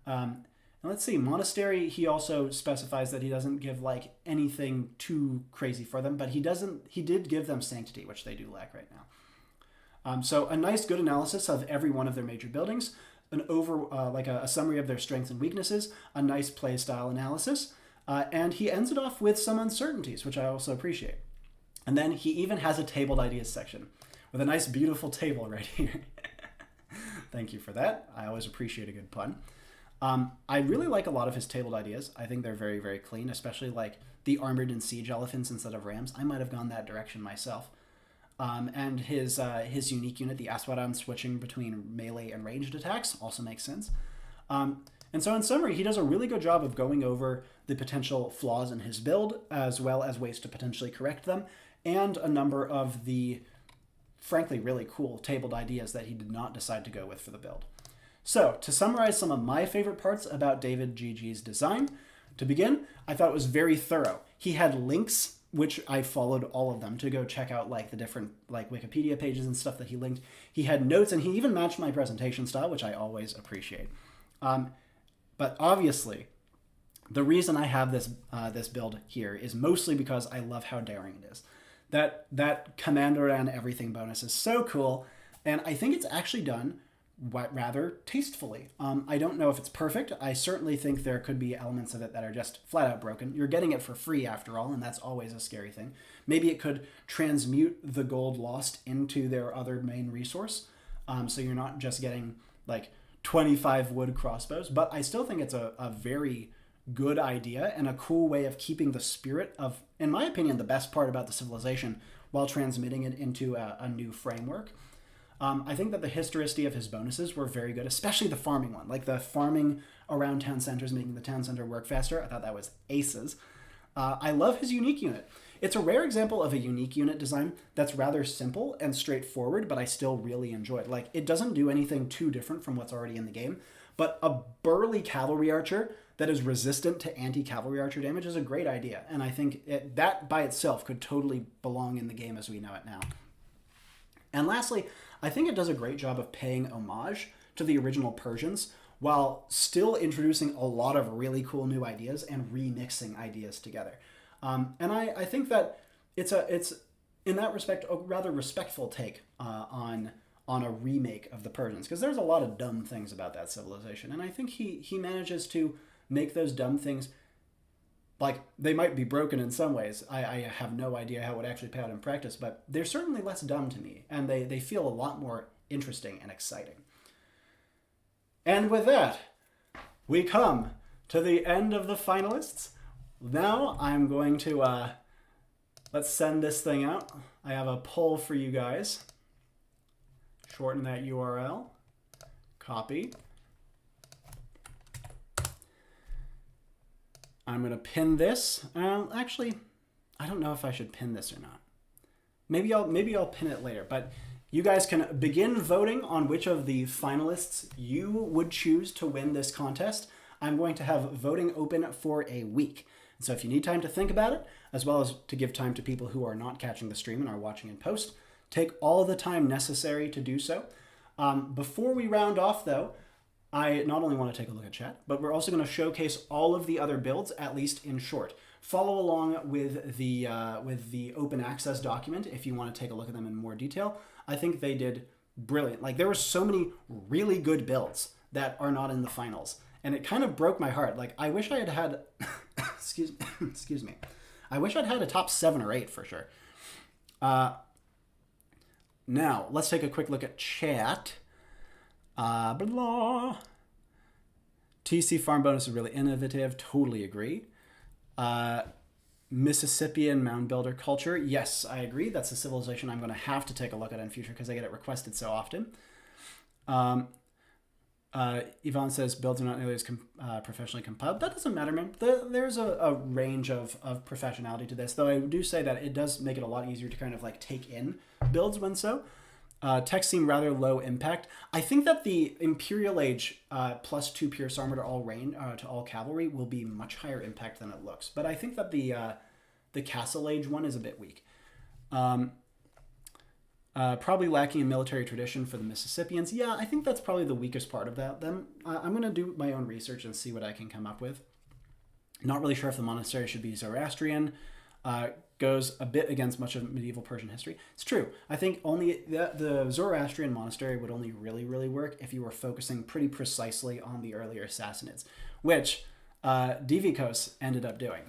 And let's see, monastery, he also specifies that he doesn't give like anything too crazy for them, but he did give them sanctity, which they do lack right now. So a nice, good analysis of every one of their major buildings, a summary of their strengths and weaknesses, a nice play style analysis, and he ends it off with some uncertainties, which I also appreciate. And then he even has a tabled ideas section with a nice, beautiful table right here. Thank you for that. I always appreciate a good pun. I really like a lot of his tabled ideas. I think they're very, very clean, especially like the armored and siege elephants instead of rams. I might have gone that direction myself. And his unique unit, the Aswaran, switching between melee and ranged attacks also makes sense. And so in summary, he does a really good job of going over the potential flaws in his build, as well as ways to potentially correct them, and a number of the, frankly, really cool tabled ideas that he did not decide to go with for the build. So, to summarize some of my favorite parts about David GG's design, to begin, I thought it was very thorough. He had links which I followed all of them to go check out like the different like Wikipedia pages and stuff that he linked. He had notes, and he even matched my presentation style, which I always appreciate. But obviously, the reason I have this build here is mostly because I love how daring it is. That Commander and everything bonus is so cool, and I think it's actually done rather tastefully. I don't know if it's perfect. I certainly think there could be elements of it that are just flat out broken. You're getting it for free after all, and that's always a scary thing. Maybe it could transmute the gold lost into their other main resource, so you're not just getting like 25 wood crossbows, but I still think it's a very good idea and a cool way of keeping the spirit of, in my opinion, the best part about the civilization while transmitting it into a new framework. I think that the historicity of his bonuses were very good, especially the farming one. Like the farming around town centers, making the town center work faster. I thought that was aces. I love his unique unit. It's a rare example of a unique unit design that's rather simple and straightforward, but I still really enjoy it. Like, it doesn't do anything too different from what's already in the game, but a burly cavalry archer that is resistant to anti-cavalry archer damage is a great idea. And I think that by itself could totally belong in the game as we know it now. And lastly, I think it does a great job of paying homage to the original Persians while still introducing a lot of really cool new ideas and remixing ideas together. And I think that it's in that respect a rather respectful take on a remake of the Persians, because there's a lot of dumb things about that civilization, and I think he manages to make those dumb things, like, they might be broken in some ways. I have no idea how it would actually play out in practice, but they're certainly less dumb to me, and they feel a lot more interesting and exciting. And with that, we come to the end of the finalists. Now I'm going to, let's send this thing out. I have a poll for you guys. Shorten that URL. Copy. I'm going to pin this. Actually, I don't know if I should pin this or not. Maybe I'll pin it later, but you guys can begin voting on which of the finalists you would choose to win this contest. I'm going to have voting open for a week. So if you need time to think about it, as well as to give time to people who are not catching the stream and are watching in post, take all the time necessary to do so. Before we round off, though, I not only want to take a look at chat, but we're also going to showcase all of the other builds, at least in short. Follow along with the open access document if you want to take a look at them in more detail. I think they did brilliant. Like, there were so many really good builds that are not in the finals, and it kind of broke my heart. Like, I wish I had had excuse me. I wish I'd had a top 7 or 8 for sure. Now, let's take a quick look at chat. Blah. TC farm bonus is really innovative. Totally agree. Mississippian mound builder culture. Yes, I agree. That's a civilization I'm going to have to take a look at in future because I get it requested so often. Yvonne says builds are not nearly as professionally compiled. That doesn't matter, man. There's a range of professionality to this, though I do say that it does make it a lot easier to kind of like take in builds when so. Techs seem rather low impact. I think that the Imperial Age +2 Pierce Armor to all cavalry will be much higher impact than it looks. But I think that the Castle Age one is a bit weak. Probably lacking in military tradition for the Mississippians. Yeah, I think that's probably the weakest part of them. I'm going to do my own research and see what I can come up with. Not really sure if the monastery should be Zoroastrian. Goes a bit against much of medieval Persian history. It's true. I think only the Zoroastrian monastery would only really work if you were focusing pretty precisely on the earlier Sassanids, which Divikos ended up doing.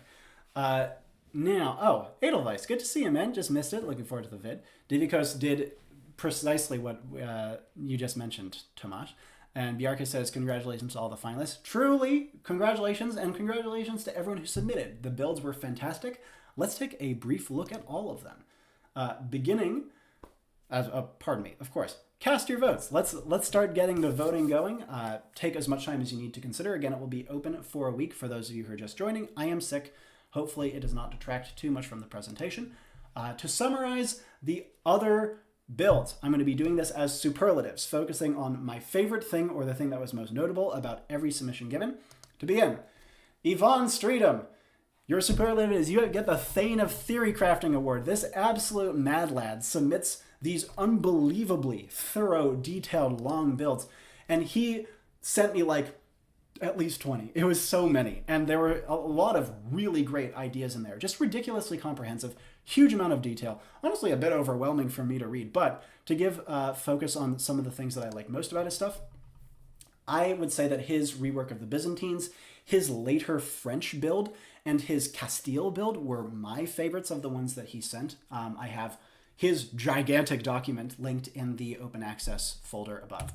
Now, Edelweiss, good to see you, man. Just missed it. Looking forward to the vid. Divikos did precisely what you just mentioned, Tomasz. And Bjarke says, congratulations to all the finalists. Truly, congratulations, and congratulations to everyone who submitted. The builds were fantastic. Let's take a brief look at all of them. Beginning, pardon me, of course, cast your votes. Let's start getting the voting going. Take as much time as you need to consider. Again, it will be open for a week for those of you who are just joining. I am sick. Hopefully it does not detract too much from the presentation. To summarize the other builds, I'm going to be doing this as superlatives, focusing on my favorite thing or the thing that was most notable about every submission given. To begin, Yvonne Streetum, Your superlative is you get the Thane of Theorycrafting Award. This absolute mad lad submits these unbelievably thorough, detailed, long builds. And he sent me like at least 20. It was so many. And there were a lot of really great ideas in there. Just ridiculously comprehensive, huge amount of detail. Honestly, a bit overwhelming for me to read. But to give focus on some of the things that I like most about his stuff, I would say that his rework of the Byzantines, his later French build, and his Castile build were my favorites of the ones that he sent. I have his gigantic document linked in the open access folder above.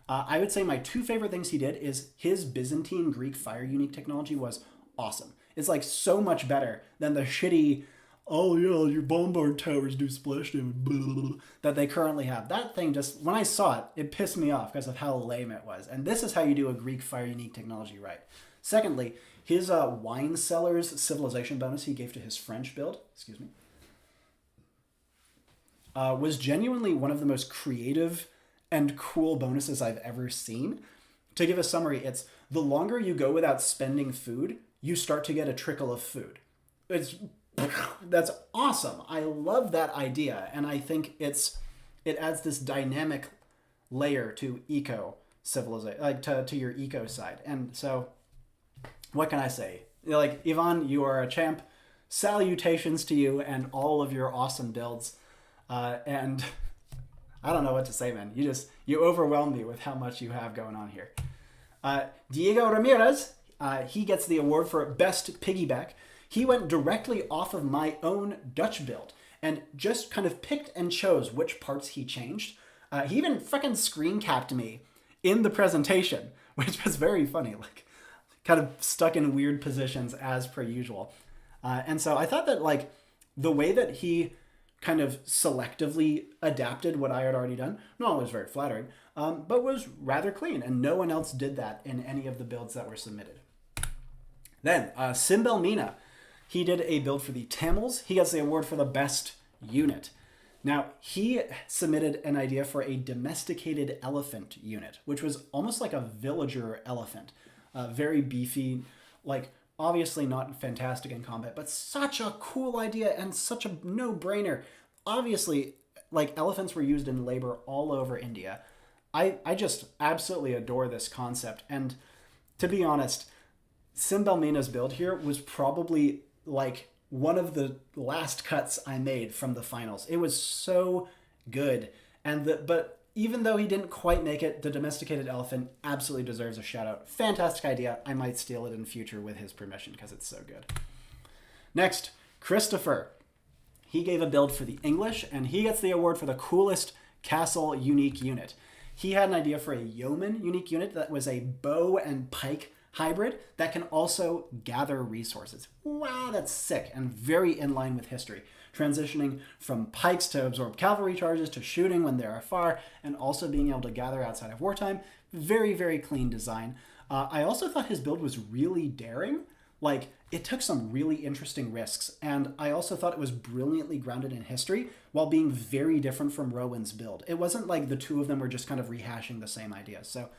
I would say my two favorite things he did is his Byzantine Greek fire unique technology was awesome. It's like so much better than the shitty, oh yeah, your bombard towers do splash damage, blah, blah, blah, that they currently have. That thing just, when I saw it, it pissed me off because of how lame it was. And this is how you do a Greek fire unique technology right. Secondly, his wine cellars civilization bonus he gave to his French build, was genuinely one of the most creative and cool bonuses I've ever seen. To give a summary, it's the longer you go without spending food, you start to get a trickle of food. That's awesome. I love that idea, and I think it adds this dynamic layer to eco civilization, like to your eco side. And so, what can I say? Like, Ivan, you are a champ. Salutations to you and all of your awesome builds. And I don't know what to say, man. You overwhelm me with how much you have going on here. Diego Ramirez, he gets the award for Best Piggyback. He went directly off of my own Dutch build and just kind of picked and chose which parts he changed. He even fucking screen capped me in the presentation, which was very funny, like kind of stuck in weird positions as per usual. And so I thought that like the way that he kind of selectively adapted what I had already done, not always very flattering, but was rather clean, and no one else did that in any of the builds that were submitted. Then, Simbel Mina, he did a build for the Tamils. He gets the award for the best unit. Now, he submitted an idea for a domesticated elephant unit, which was almost like a villager elephant. Very beefy, like obviously not fantastic in combat, but such a cool idea and such a no-brainer. Obviously, like elephants were used in labor all over India. I just absolutely adore this concept. And to be honest, Simbel Mina's build here was probably like one of the last cuts I made from the finals. It was so good. But even though he didn't quite make it, the domesticated elephant absolutely deserves a shout out. Fantastic idea. I might steal it in future with his permission because it's so good. Next, Christopher. He gave a build for the English, and he gets the award for the coolest castle unique unit. He had an idea for a yeoman unique unit that was a bow and pike hybrid that can also gather resources. Wow, that's sick and very in line with history. Transitioning from pikes to absorb cavalry charges to shooting when they are far, and also being able to gather outside of wartime. Very, very clean design. I also thought his build was really daring. Like, it took some really interesting risks, and I also thought it was brilliantly grounded in history while being very different from Rowan's build. It wasn't like the two of them were just kind of rehashing the same ideas. So,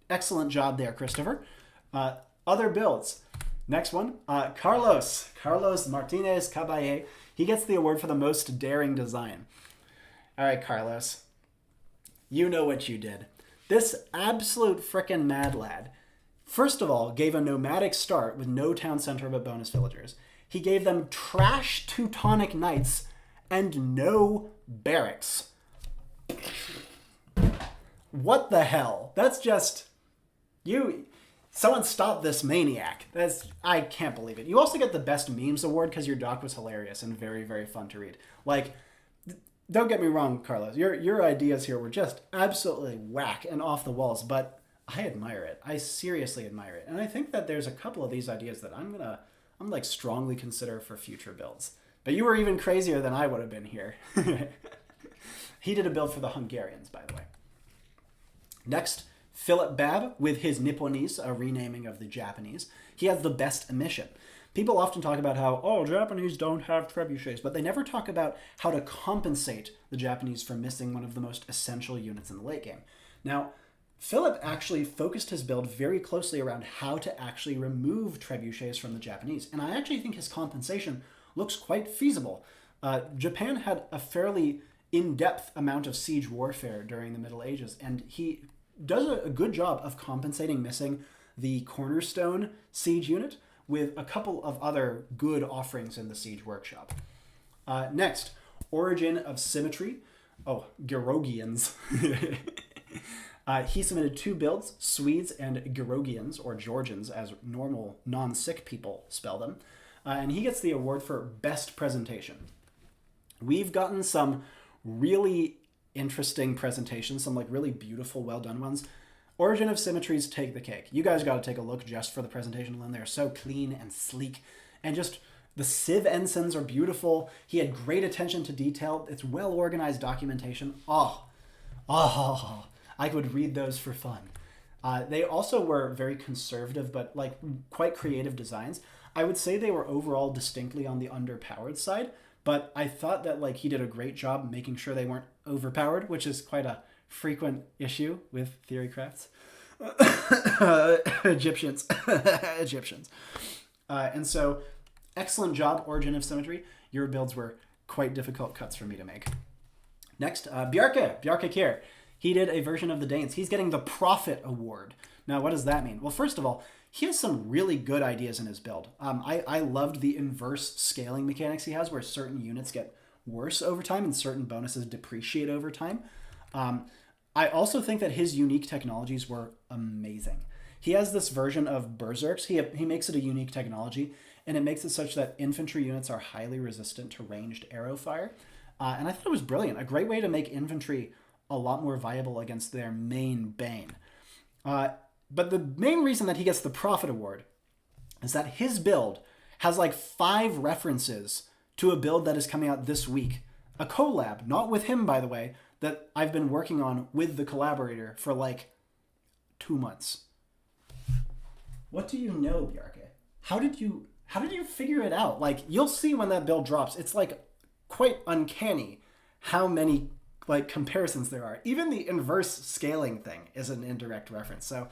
excellent job there, Christopher. Other builds. Next one, Carlos Martinez Caballé. He gets the award for the most daring design. All right, Carlos, you know what you did. This absolute frickin' mad lad, first of all, gave a nomadic start with no town center but bonus villagers. He gave them trash Teutonic knights and no barracks. What the hell? That's just... Someone stop this maniac. I can't believe it. You also get the Best Memes Award because your doc was hilarious and very, very fun to read. Like, don't get me wrong, Carlos. Your ideas here were just absolutely whack and off the walls, but I admire it. I seriously admire it. And I think that there's a couple of these ideas that I'm like strongly consider for future builds. But you were even crazier than I would have been here. He did a build for the Hungarians, by the way. Next, Philip Babb with his Nipponese, a renaming of the Japanese. He has the best emission. People often talk about how, Japanese don't have trebuchets, but they never talk about how to compensate the Japanese for missing one of the most essential units in the late game. Now, Philip actually focused his build very closely around how to actually remove trebuchets from the Japanese. And I actually think his compensation looks quite feasible. Japan had a fairly in-depth amount of siege warfare during the Middle Ages, and he does a good job of compensating missing the cornerstone siege unit with a couple of other good offerings in the siege workshop. Next, Origin of Symmetry. Oh, Georgians. He submitted 2 builds, Swedes and Georgians, or Georgians, as normal non-sick people spell them. And he gets the award for Best Presentation. We've gotten some really interesting presentations, some like really beautiful, well-done ones. Origin of Symmetries take the cake. You guys got to take a look just for the presentation alone. They're so clean and sleek, and just the Civ ensigns are beautiful. He had great attention to detail. It's well-organized documentation. I could read those for fun. They also were very conservative, but like quite creative designs. I would say they were overall distinctly on the underpowered side, but I thought that like he did a great job making sure they weren't overpowered, which is quite a frequent issue with Theorycrafts. Egyptians. And so, excellent job, Origin of Symmetry. Your builds were quite difficult cuts for me to make. Next, Bjarke Kier. He did a version of the Danes. He's getting the Prophet Award. Now, what does that mean? Well, first of all, he has some really good ideas in his build. I loved the inverse scaling mechanics he has, where certain units get worse over time and certain bonuses depreciate over time. I also think that his unique technologies were amazing. He has this version of Berserks. He makes it a unique technology, and it makes it such that infantry units are highly resistant to ranged arrow fire. And I thought it was brilliant. A great way to make infantry a lot more viable against their main bane. But the main reason that he gets the Prophet Award is that his build has like 5 references to a build that is coming out this week. A collab, not with him, by the way, that I've been working on with the collaborator for like 2 months. What do you know, Bjarke? How did you figure it out? Like, you'll see when that build drops. It's like quite uncanny how many like comparisons there are. Even the inverse scaling thing is an indirect reference. So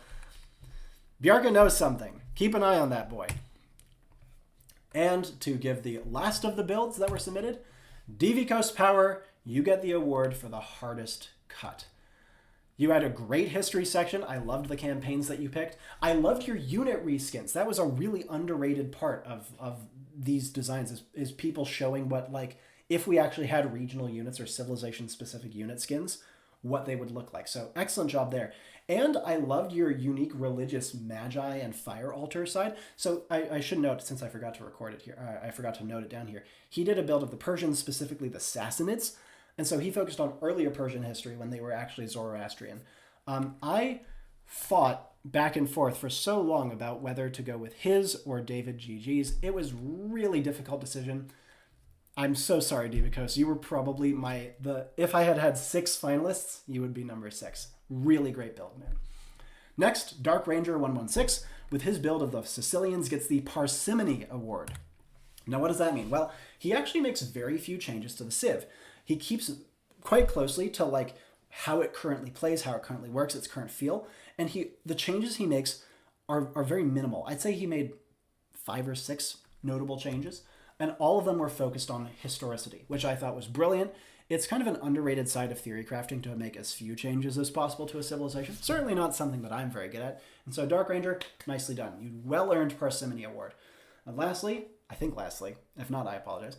Bjarke knows something. Keep an eye on that boy. And to give the last of the builds that were submitted, Divicos Power, you get the award for the hardest cut. You had a great history section. I loved the campaigns that you picked. I loved your unit reskins. That was a really underrated part of these designs is people showing what, like, if we actually had regional units or civilization-specific unit skins, what they would look like. So excellent job there. And I loved your unique religious magi and fire altar side. So I should note, since I forgot to record it here, I forgot to note it down here, he did a build of the Persians, specifically the Sassanids. And so he focused on earlier Persian history when they were actually Zoroastrian. I fought back and forth for so long about whether to go with his or David GG's. It was really difficult decision. I'm so sorry, Divicos. You were probably if I had had 6 finalists, you would be number 6. Really great build, man. Next, Dark Ranger 116, with his build of the Sicilians, gets the Parsimony Award. Now, what does that mean? Well, he actually makes very few changes to the Civ. He keeps quite closely to like how it currently plays, how it currently works, its current feel, and the changes he makes are very minimal. I'd say he made 5 or 6 notable changes, and all of them were focused on historicity, which I thought was brilliant. It's kind of an underrated side of theory crafting to make as few changes as possible to a civilization. Certainly not something that I'm very good at. And so Dark Ranger, nicely done. You well-earned Parsimony Award. And lastly, if not, I apologize,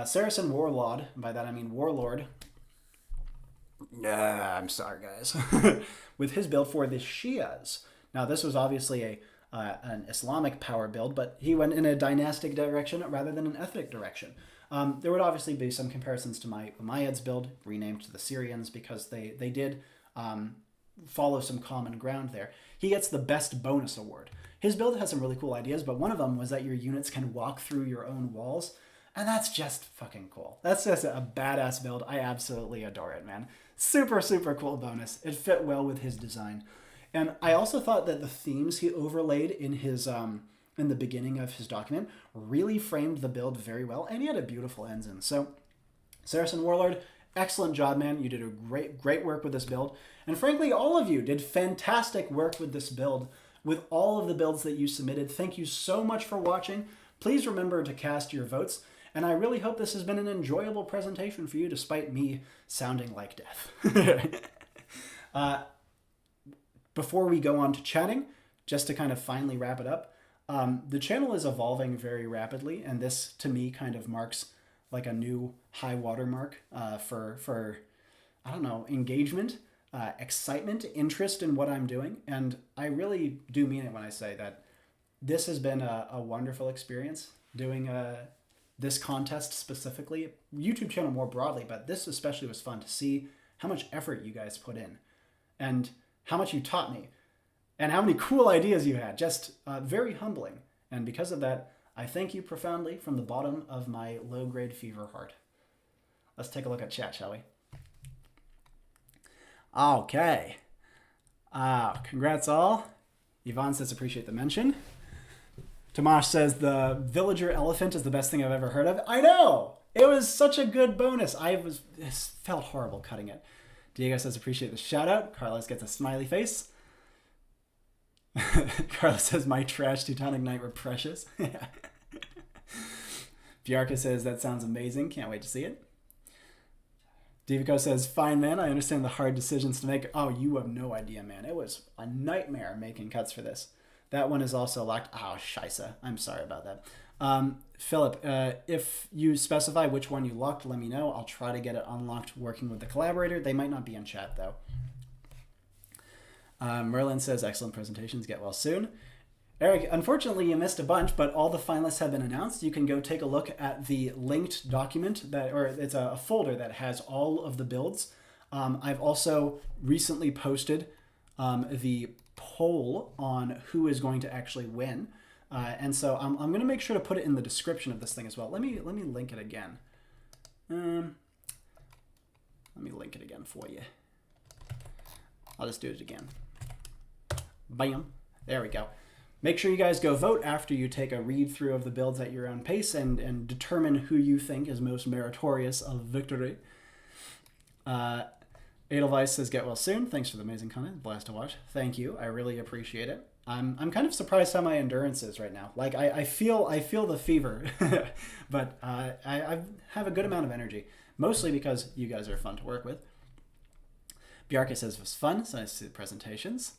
Saracen Warlord, and by that I mean Warlord. I'm sorry, guys. With his build for the Shias. Now, this was obviously an Islamic power build, but he went in a dynastic direction rather than an ethnic direction. There would obviously be some comparisons to my Umayyads build, renamed to the Syrians, because they did follow some common ground there. He gets the Best Bonus Award. His build has some really cool ideas, but one of them was that your units can walk through your own walls, and that's just fucking cool. That's just a badass build. I absolutely adore it, man. Super, super cool bonus. It fit well with his design. And I also thought that the themes he overlaid in his in the beginning of his document really framed the build very well, and he had a beautiful ensign. So Saracen Warlord, excellent job, man. You did a great work with this build. And frankly, all of you did fantastic work with this build, with all of the builds that you submitted. Thank you so much for watching. Please remember to cast your votes. And I really hope this has been an enjoyable presentation for you, despite me sounding like death. Before we go on to chatting, just to kind of finally wrap it up, the channel is evolving very rapidly, and this, to me, kind of marks like a new high watermark for, I don't know, engagement, excitement, interest in what I'm doing. And I really do mean it when I say that this has been a wonderful experience doing this contest specifically, YouTube channel more broadly, but this especially was fun to see how much effort you guys put in and how much you taught me and how many cool ideas you had. Just very humbling. And because of that, I thank you profoundly from the bottom of my low-grade fever heart. Let's take a look at chat, shall we? Okay. Congrats all. Yvonne says appreciate the mention. Tomash says the villager elephant is the best thing I've ever heard of. I know! It was such a good bonus. It felt horrible cutting it. Diego says appreciate the shout out. Carlos gets a smiley face. Carlos says my trash Teutonic Knight were precious. Biarca says that sounds amazing. Can't wait to see it. Divico says, fine, man. I understand the hard decisions to make. Oh, you have no idea, man. It was a nightmare making cuts for this. That one is also locked. Oh, scheisse. I'm sorry about that. Philip, if you specify which one you locked, let me know. I'll try to get it unlocked working with the collaborator. They might not be in chat, though. Merlin says, excellent presentations. Get well soon. Eric, unfortunately, you missed a bunch, but all the finalists have been announced. You can go take a look at the linked document, or it's a folder that has all of the builds. I've also recently posted the poll on who is going to actually win. And so I'm going to make sure to put it in the description of this thing as well. Let me link it again. Let me link it again for you. I'll just do it again. Bam. There we go. Make sure you guys go vote after you take a read through of the builds at your own pace and determine who you think is most meritorious of victory. Edelweiss says, get well soon. Thanks for the amazing content. Blast to watch. Thank you. I really appreciate it. I'm kind of surprised how my endurance is right now. Like I feel the fever, but I have a good amount of energy, mostly because you guys are fun to work with. Biarca says it was fun. So nice to see the presentations.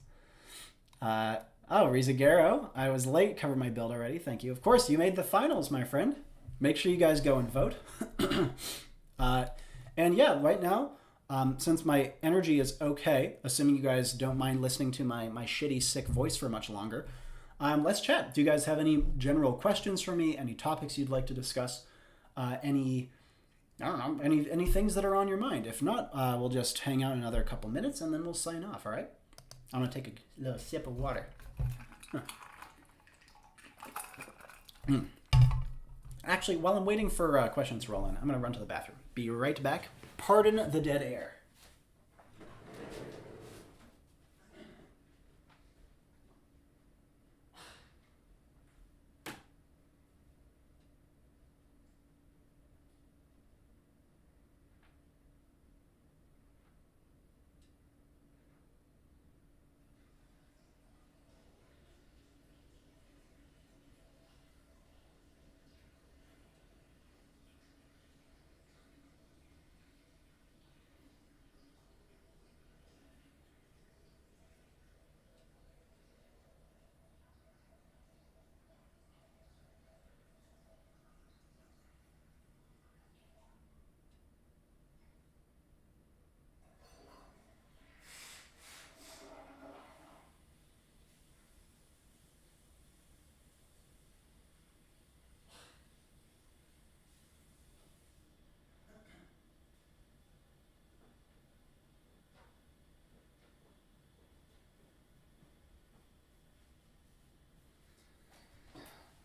Oh, Rizagero, I was late. Covered my build already. Thank you. Of course, you made the finals, my friend. Make sure you guys go and vote. And yeah, right now, since my energy is okay, assuming you guys don't mind listening to my shitty, sick voice for much longer, let's chat. Do you guys have any general questions for me? Any topics you'd like to discuss? Any things that are on your mind? If not, we'll just hang out another couple minutes and then we'll sign off, all right? I'm going to take a little sip of water. Actually, while I'm waiting for questions to roll in, I'm going to run to the bathroom. Be right back. Pardon the dead air.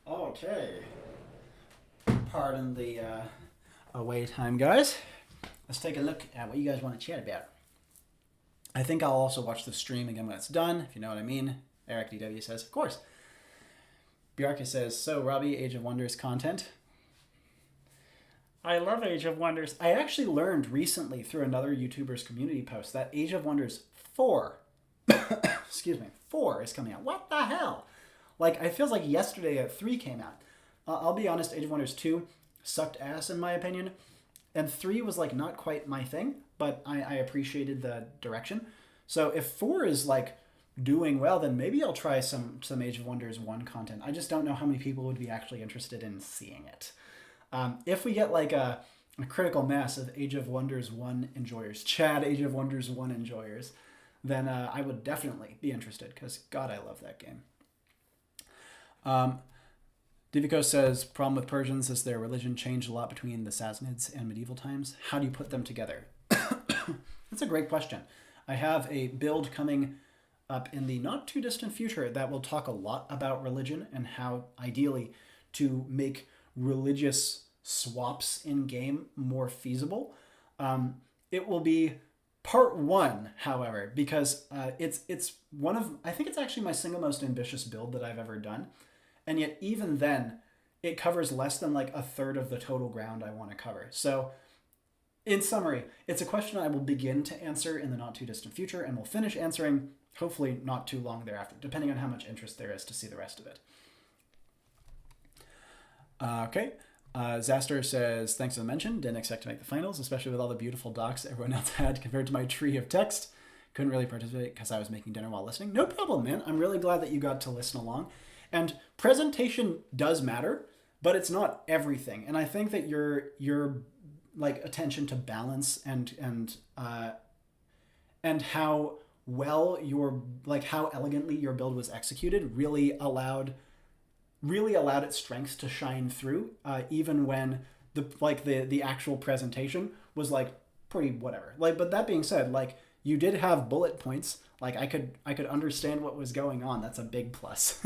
Okay. Pardon the away time, guys. Let's take a look at what you guys want to chat about. I think I'll also watch the stream again when it's done, if you know what I mean. Eric DW says, of course. Biarca says, so Robbie, Age of Wonders content. I love Age of Wonders. I actually learned recently through another YouTuber's community post that Age of Wonders 4, excuse me, 4 is coming out. What the hell? Like, it feels like yesterday at 3 came out. I'll be honest, Age of Wonders 2 sucked ass in my opinion. And 3 was like not quite my thing, but I appreciated the direction. So if 4 is like doing well, then maybe I'll try some Age of Wonders 1 content. I just don't know how many people would be actually interested in seeing it. If we get like a critical mass of Age of Wonders 1 enjoyers, Chad Age of Wonders 1 enjoyers, then I would definitely be interested because God, I love that game. Divico says, problem with Persians is their religion changed a lot between the Sassanids and medieval times. How do you put them together? That's a great question. I have a build coming up in the not too distant future that will talk a lot about religion and how ideally to make religious swaps in game more feasible. It will be part 1, however, because it's one of, I think it's actually my single most ambitious build that I've ever done. And yet even then, it covers less than like a third of the total ground I want to cover. So in summary, it's a question I will begin to answer in the not too distant future and will finish answering hopefully not too long thereafter, depending on how much interest there is to see the rest of it. Okay. Zaster says, thanks for the mention. Didn't expect to make the finals, especially with all the beautiful docs everyone else had compared to my tree of text. Couldn't really participate because I was making dinner while listening. No problem, man. I'm really glad that you got to listen along. And presentation does matter, but it's not everything. And I think that your like attention to balance and how well how elegantly your build was executed really allowed its strengths to shine through, even when the actual presentation was like pretty whatever. Like, but that being said, like you did have bullet points. Like I could understand what was going on. That's a big plus.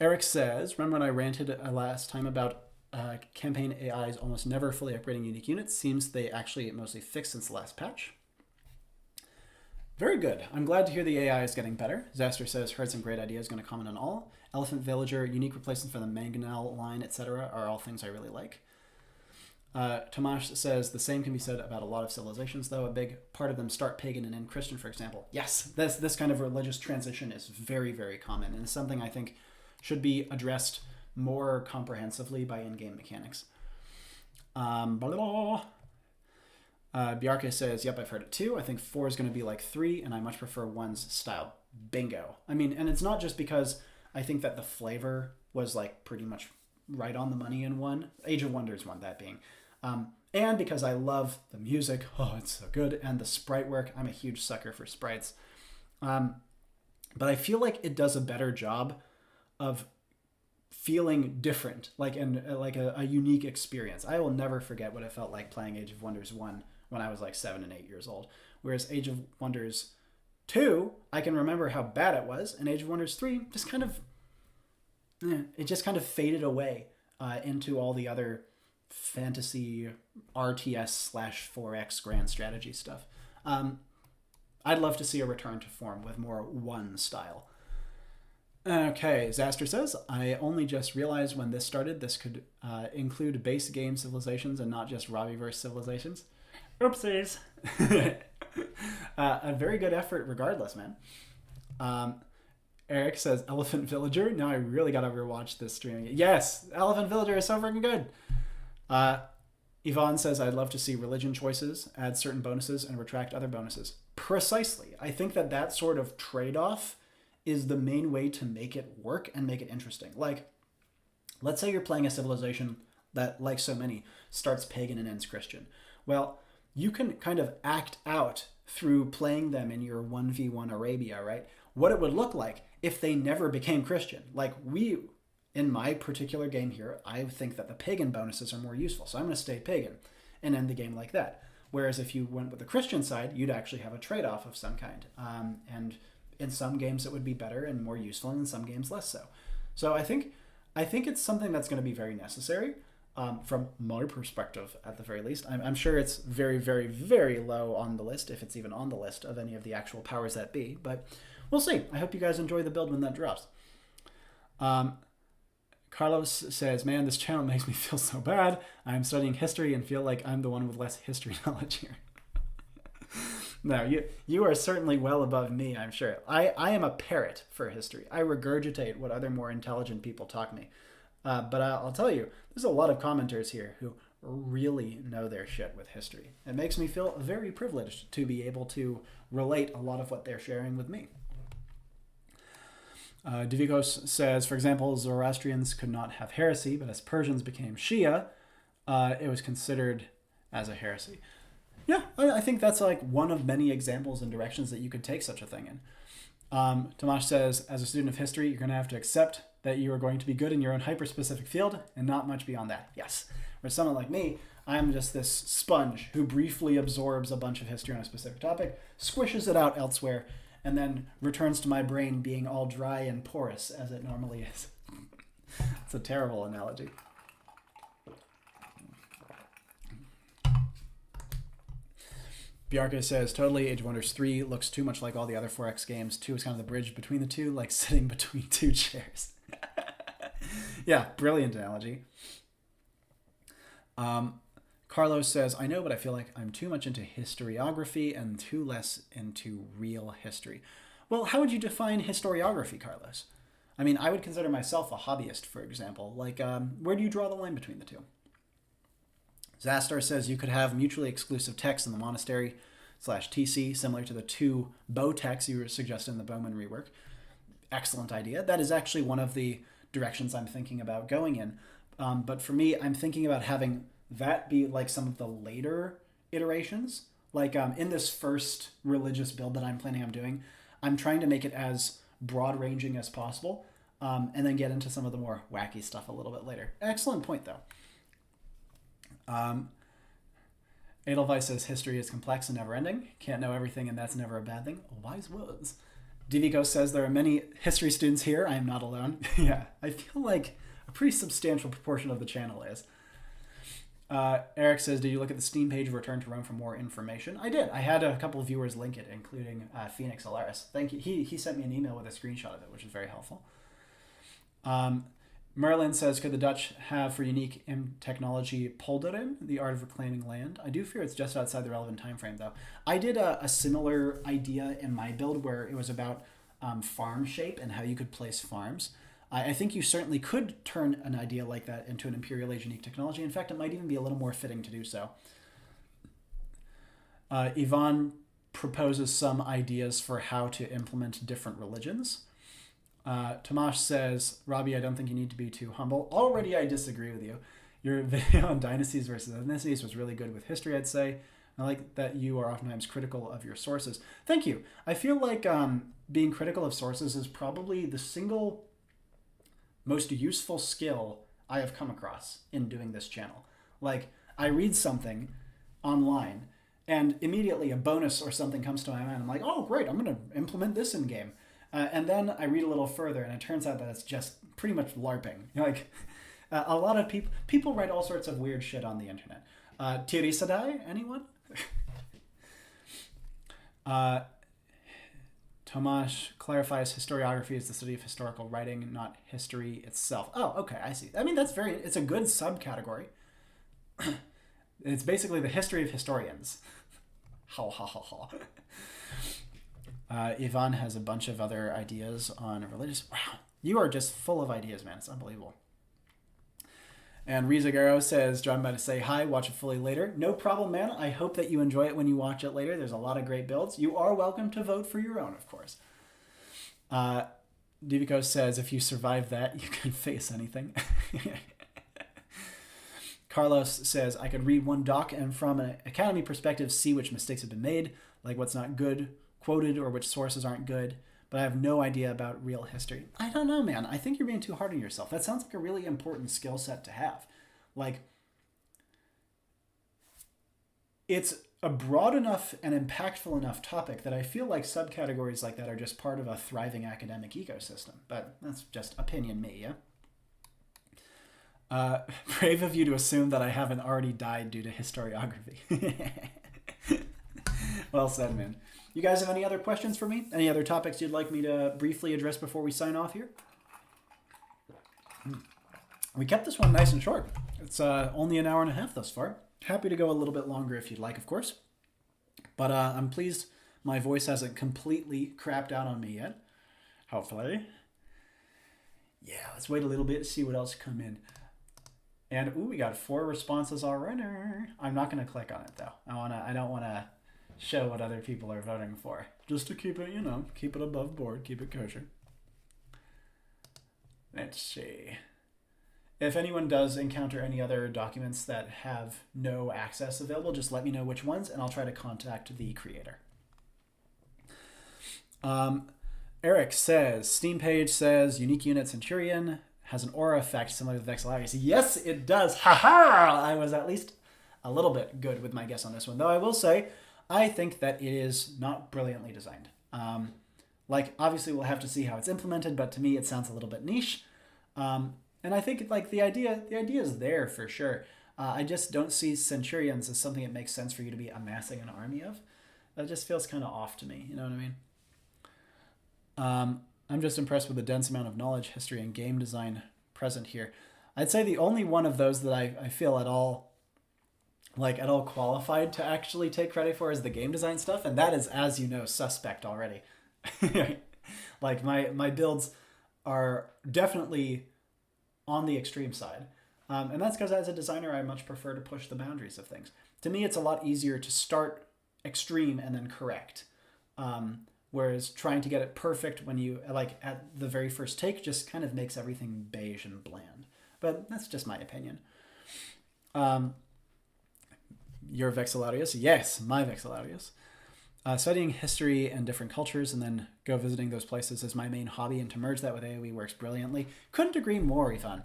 Eric says, remember when I ranted last time about campaign AIs almost never fully upgrading unique units? Seems they actually mostly fixed since the last patch. Very good. I'm glad to hear the AI is getting better. Zaster says, heard some great ideas, going to comment on all. Elephant Villager, unique replacements for the Mangonel line, etc. are all things I really like. Tomash says, the same can be said about a lot of civilizations, though. A big part of them start pagan and end Christian, for example. Yes, this kind of religious transition is very, very common, and it's something I think should be addressed more comprehensively by in-game mechanics. Biarca says, yep, I've heard it too. I think 4 is going to be like 3, and I much prefer 1's style. Bingo. I mean, and it's not just because I think that the flavor was like pretty much right on the money in 1. Age of Wonders 1, that being. And because I love the music, oh, it's so good, and the sprite work. I'm a huge sucker for sprites. But I feel like it does a better job of feeling different, like a unique experience. I will never forget what it felt like playing Age of Wonders 1 when I was like 7 and 8 years old. Whereas Age of Wonders 2, I can remember how bad it was, and Age of Wonders 3 just kind of faded away into all the other fantasy RTS/4X grand strategy stuff. I'd love to see a return to form with more 1 style. Okay, Zaster says, I only just realized when this started this could include base game civilizations and not just Robbieverse civilizations. Oopsies. A very good effort regardless, man. Eric says, Elephant Villager. Now I really gotta rewatch this stream. Yes, Elephant Villager is so freaking good. Yvonne says, I'd love to see religion choices, add certain bonuses, and retract other bonuses. Precisely. I think that sort of trade-off is the main way to make it work and make it interesting. Like, let's say you're playing a civilization that, like so many, starts pagan and ends Christian. Well, you can kind of act out through playing them in your 1v1 Arabia, right? What it would look like if they never became Christian. Like in my particular game here, I think that the pagan bonuses are more useful. So I'm going to stay pagan and end the game like that. Whereas if you went with the Christian side, you'd actually have a trade-off of some kind. And in some games it would be better and more useful, and in some games less so. So I think it's something that's going to be very necessary. From my perspective, at the very least. I'm sure it's very, very, very low on the list, if it's even on the list of any of the actual powers that be, but we'll see. I hope you guys enjoy the build when that drops. Carlos says, man, this channel makes me feel so bad. I'm studying history and feel like I'm the one with less history knowledge here. No, you are certainly well above me, I'm sure. I am a parrot for history. I regurgitate what other more intelligent people taught me. But I'll tell you, there's a lot of commenters here who really know their shit with history. It makes me feel very privileged to be able to relate a lot of what they're sharing with me. Divikos says, for example, Zoroastrians could not have heresy, but as Persians became Shia, it was considered as a heresy. Yeah, I think that's like one of many examples and directions that you could take such a thing in. Tomasz says, as a student of history, you're going to have to accept that you are going to be good in your own hyper-specific field and not much beyond that. Yes. Whereas someone like me, I'm just this sponge who briefly absorbs a bunch of history on a specific topic, squishes it out elsewhere, and then returns to my brain being all dry and porous as it normally is. It's a terrible analogy. Biarca says, totally, Age of Wonders 3 looks too much like all the other 4X games. 2 is kind of the bridge between the two, like sitting between two chairs. Yeah, brilliant analogy. Carlos says, I know, but I feel like I'm too much into historiography and too less into real history. Well, how would you define historiography, Carlos? I mean, I would consider myself a hobbyist, for example. Like, where do you draw the line between the two? Zastar says you could have mutually exclusive texts in the monastery /TC, similar to the 2 bow texts you were suggesting in the Bowman rework. Excellent idea. That is actually one of the directions I'm thinking about going in. But for me, I'm thinking about having that be like some of the later iterations. Like in this first religious build that I'm planning on doing, I'm trying to make it as broad-ranging as possible, and then get into some of the more wacky stuff a little bit later. Excellent point, though. Edelweiss says history is complex and never-ending. Can't know everything, and that's never a bad thing. Wise words. Divico says there are many history students here. I am not alone. Yeah, I feel like a pretty substantial proportion of the channel is. Eric says, did you look at the Steam page of Return to Rome for more information? I did. I had a couple of viewers link it, including Phoenix Alaris. Thank you. He sent me an email with a screenshot of it, which is very helpful. Merlin says, could the Dutch have for unique technology polderen, the art of reclaiming land? I do fear it's just outside the relevant time frame, though. I did a similar idea in my build where it was about farm shape and how you could place farms. I think you certainly could turn an idea like that into an Imperial Age unique technology. In fact, it might even be a little more fitting to do so. Yvonne proposes some ideas for how to implement different religions. Tomasz says, Robbie, I don't think you need to be too humble. Already I disagree with you. Your video on dynasties versus ethnicities was really good with history, I'd say. I like that you are oftentimes critical of your sources. Thank you. I feel like being critical of sources is probably the single most useful skill I have come across in doing this channel. Like, I read something online and immediately a bonus or something comes to my mind. I'm like, oh, great, I'm going to implement this in game. And then I read a little further, and it turns out that it's just pretty much LARPing. Like, a lot of people write all sorts of weird shit on the internet. Theorycrafting, anyone? Tomasz clarifies historiography is the study of historical writing, not history itself. Oh, okay, I see. I mean, it's a good subcategory. It's basically the history of historians. Ha ha ha ha. Yvonne has a bunch of other ideas on religious. Wow, you are just full of ideas, man. It's unbelievable. And Rizagaro says, dropping by to say hi, watch it fully later. No problem, man. I hope that you enjoy it when you watch it later. There's a lot of great builds. You are welcome to vote for your own, of course. Divico says, if you survive that, you can face anything. Carlos says, I could read one doc and from an academy perspective see which mistakes have been made, like what's not good quoted or which sources aren't good, but I have no idea about real history. I don't know, man. I think you're being too hard on yourself. That sounds like a really important skill set to have. Like, it's a broad enough and impactful enough topic that I feel like subcategories like that are just part of a thriving academic ecosystem. But that's just opinion me, yeah? Brave of you to assume that I haven't already died due to historiography. Well said, man. You guys have any other questions for me? Any other topics you'd like me to briefly address before we sign off here? we kept this one nice and short. It's only an hour and a half thus far. Happy to go a little bit longer if you'd like, of course. But I'm pleased my voice hasn't completely crapped out on me yet. Hopefully. Yeah, let's wait a little bit to see what else come in. And ooh, we got 4 responses already. I'm not going to click on it though. I don't want to show what other people are voting for. Just to keep it, keep it above board, keep it kosher. Let's see. If anyone does encounter any other documents that have no access available, just let me know which ones and I'll try to contact the creator. Eric says, Steam page says unique unit Centurion has an aura effect similar to the Vexillarius. Yes, it does. Haha! I was at least a little bit good with my guess on this one. Though I will say, I think that it is not brilliantly designed. Obviously we'll have to see how it's implemented, but to me it sounds a little bit niche. And I think the idea is there for sure. I just don't see Centurions as something that makes sense for you to be amassing an army of. That just feels kind of off to me, you know what I mean? I'm just impressed with the dense amount of knowledge, history, and game design present here. I'd say the only one of those that I feel at all qualified to actually take credit for is the game design stuff, and that is, as you know, suspect already. Like my builds are definitely on the extreme side. And that's because as a designer, I much prefer to push the boundaries of things. To me, it's a lot easier to start extreme and then correct. Whereas trying to get it perfect when you, at the very first take just kind of makes everything beige and bland. But that's just my opinion. Your Vexillarius? Yes, my Vexillarius. Studying history and different cultures and then go visiting those places is my main hobby, and to merge that with AoE works brilliantly. Couldn't agree more, Ivan.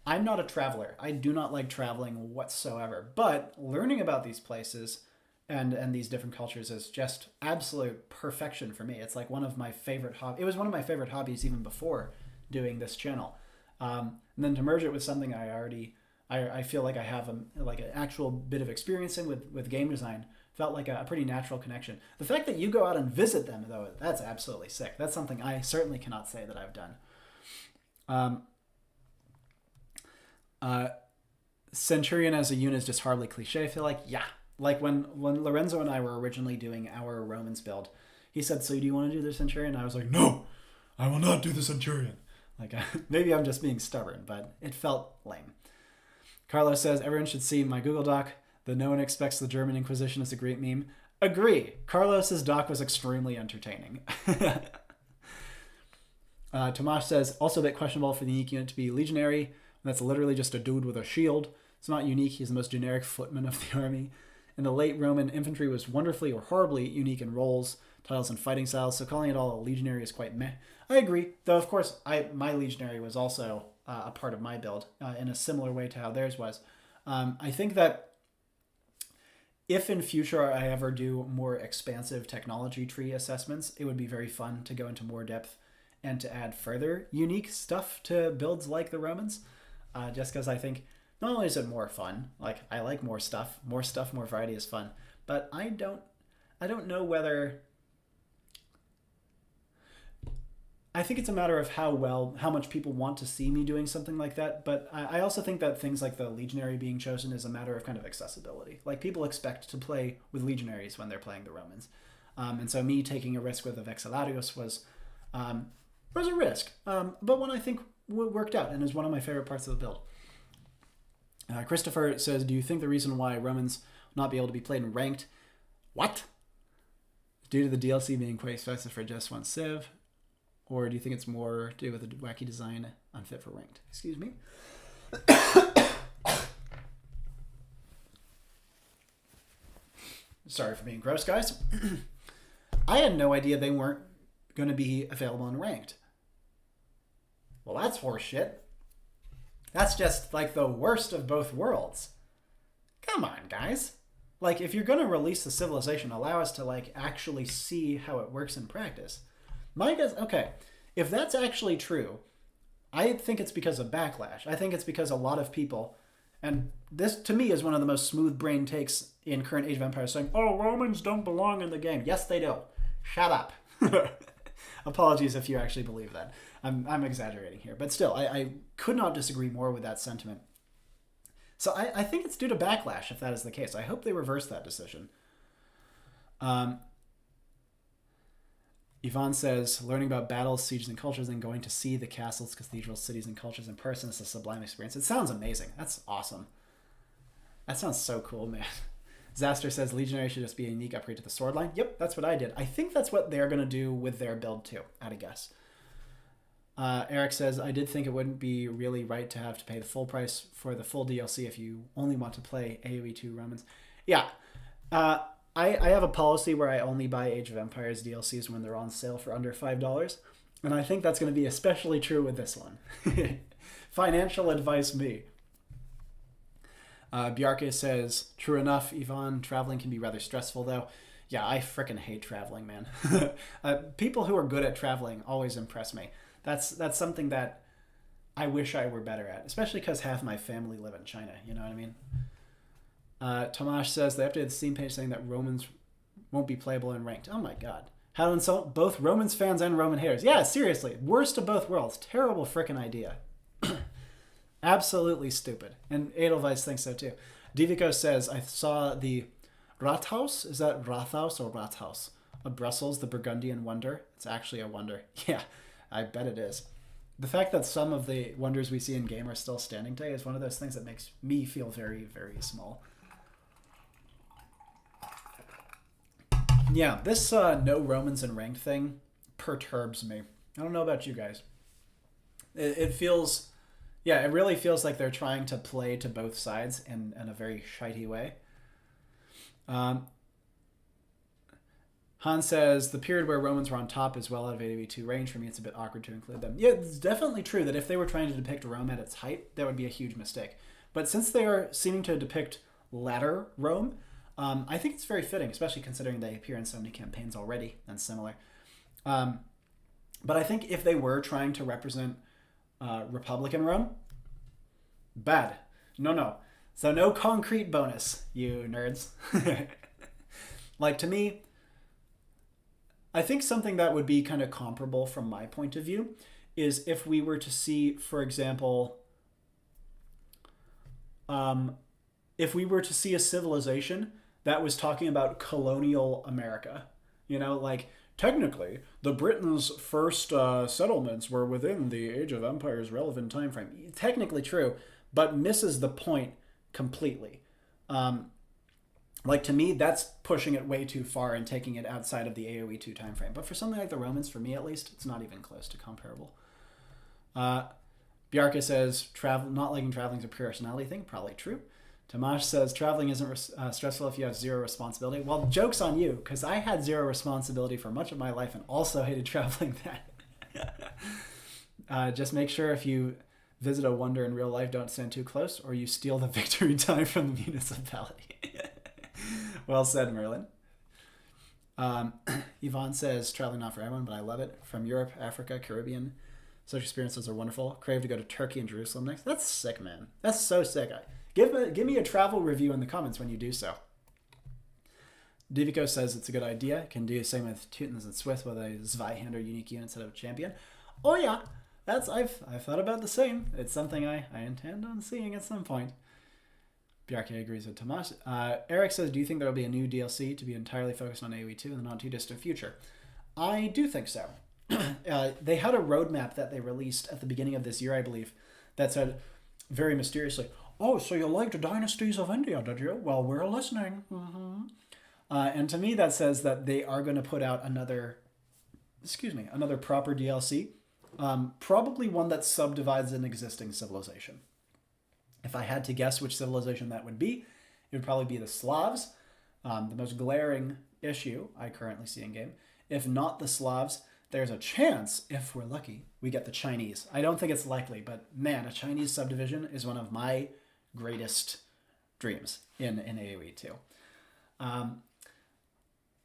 I'm not a traveler. I do not like traveling whatsoever. But learning about these places and these different cultures is just absolute perfection for me. It's like one of my favorite hobbies. It was one of my favorite hobbies even before doing this channel. And then to merge it with something I feel like I have an actual bit of experience in with game design felt like a pretty natural connection. The fact that you go out and visit them, though, that's absolutely sick. That's something I certainly cannot say that I've done. Centurion as a unit is just horribly cliche. I feel like, yeah. Like when Lorenzo and I were originally doing our Romans build, he said, so do you want to do the Centurion? I was like, no, I will not do the Centurion. Maybe I'm just being stubborn, but it felt lame. Carlos says, everyone should see my Google Doc. The no one expects the German Inquisition is a great meme. Agree. Carlos's doc was extremely entertaining. Tomash says, also a bit questionable for the unique unit to be legionary. That's literally just a dude with a shield. It's not unique. He's the most generic footman of the army. In the late Roman, infantry was wonderfully or horribly unique in roles, titles, and fighting styles, so calling it all a legionary is quite meh. I agree, though of course my legionary was also a part of my build in a similar way to how theirs was. I think that if in future I ever do more expansive technology tree assessments, it would be very fun to go into more depth and to add further unique stuff to builds like the Romans, just because I think not only is it more fun, I like more stuff, more variety is fun, but I don't know whether, I think it's a matter of how much people want to see me doing something like that, but I also think that things like the Legionary being chosen is a matter of kind of accessibility. People expect to play with Legionaries when they're playing the Romans. And so me taking a risk with a Vexillarius was a risk, but one I think worked out and is one of my favorite parts of the build. Christopher says, do you think the reason why Romans will not be able to be played in ranked? What? Due to the DLC being quite expensive for just one civ? Or do you think it's more to do with the wacky design, unfit for ranked? Excuse me. Sorry for being gross, guys. I had no idea they weren't going to be available in ranked. Well, that's horseshit. That's just the worst of both worlds. Come on, guys. If you're going to release the civilization, allow us to actually see how it works in practice. My guess, okay, if that's actually true, I think it's because of backlash. I think it's because a lot of people, and this to me is one of the most smooth brain takes in current Age of Empires, saying, oh, Romans don't belong in the game. Yes, they do. Shut up. Apologies if you actually believe that. I'm exaggerating here. But still, I could not disagree more with that sentiment. So I think it's due to backlash if that is the case. I hope they reverse that decision. Yvonne says, learning about battles, sieges, and cultures, and going to see the castles, cathedrals, cities, and cultures in person is a sublime experience. It sounds amazing. That's awesome. That sounds so cool, man. Zaster says, Legionary should just be a unique upgrade to the sword line. Yep, that's what I did. I think that's what they're going to do with their build, too, at a guess. Eric says, I did think it wouldn't be really right to have to pay the full price for the full DLC if you only want to play AoE 2 Romans. Yeah. I have a policy where I only buy Age of Empires DLCs when they're on sale for under $5. And I think that's going to be especially true with this one. Financial advice me. Bjarke says, true enough, Yvonne, traveling can be rather stressful, though. Yeah, I frickin' hate traveling, man. People who are good at traveling always impress me. That's something that I wish I were better at, especially because half my family live in China, you know what I mean? Tomash says they updated the Steam page saying that Romans won't be playable in ranked. Oh my god. How to insult both Romans fans and Roman haters. Yeah, seriously. Worst of both worlds. Terrible frickin' idea. Absolutely stupid. And Edelweiss thinks so too. Divico says, I saw the Rathaus. Is that Rathaus or Rathaus? Of Brussels, the Burgundian wonder. It's actually a wonder. Yeah, I bet it is. The fact that some of the wonders we see in game are still standing today is one of those things that makes me feel very, very small. Yeah, this no Romans in ranked thing perturbs me. I don't know about you guys. It feels, yeah, it really feels like they're trying to play to both sides in a very shitey way. Han says, the period where Romans were on top is well out of AoE2 range. For me, it's a bit awkward to include them. Yeah, it's definitely true that if they were trying to depict Rome at its height, that would be a huge mistake. But since they are seeming to depict latter Rome, I think it's very fitting, especially considering they appear in so many campaigns already and similar. But I think if they were trying to represent Republican Rome, bad. No. So no concrete bonus, you nerds. Like, to me, I think something that would be kind of comparable from my point of view is if we were to see, for example, if we were to see a civilization that was talking about colonial America, you know, like, technically, the Britain's first settlements were within the Age of Empires relevant time frame. Technically true, but misses the point completely. Like, to me, that's pushing it way too far and taking it outside of the AoE 2 time frame. But for something like the Romans, for me at least, it's not even close to comparable. Bjarke says, not liking traveling is a personality thing. Probably true. Tomash says, traveling isn't stressful if you have zero responsibility. Well, joke's on you, because I had zero responsibility for much of my life and also hated traveling that. Just make sure if you visit a wonder in real life, don't stand too close, or you steal the victory time from the municipality. Well said, Merlin. Yvonne says, traveling not for everyone, but I love it. From Europe, Africa, Caribbean, such experiences are wonderful. Crave to go to Turkey and Jerusalem next. That's sick, man. That's so sick. Give me a travel review in the comments when you do so. Divico says it's a good idea. Can do the same with Teutons and Swiss with a Zweihander unique unit instead of champion. Oh yeah, I've thought about the same. It's something I intend on seeing at some point. Bjarke agrees with Tomas. Eric says, do you think there will be a new DLC to be entirely focused on AoE 2 in the not too distant future? I do think so. They had a roadmap that they released at the beginning of this year, I believe, that said very mysteriously, oh, so you liked Dynasties of India, did you? Well, we're listening. Mm-hmm. And to me, that says that they are going to put out another proper DLC. Probably one that subdivides an existing civilization. If I had to guess which civilization that would be, it would probably be the Slavs, the most glaring issue I currently see in game. If not the Slavs, there's a chance, if we're lucky, we get the Chinese. I don't think it's likely, but man, a Chinese subdivision is one of my greatest dreams in AoE 2.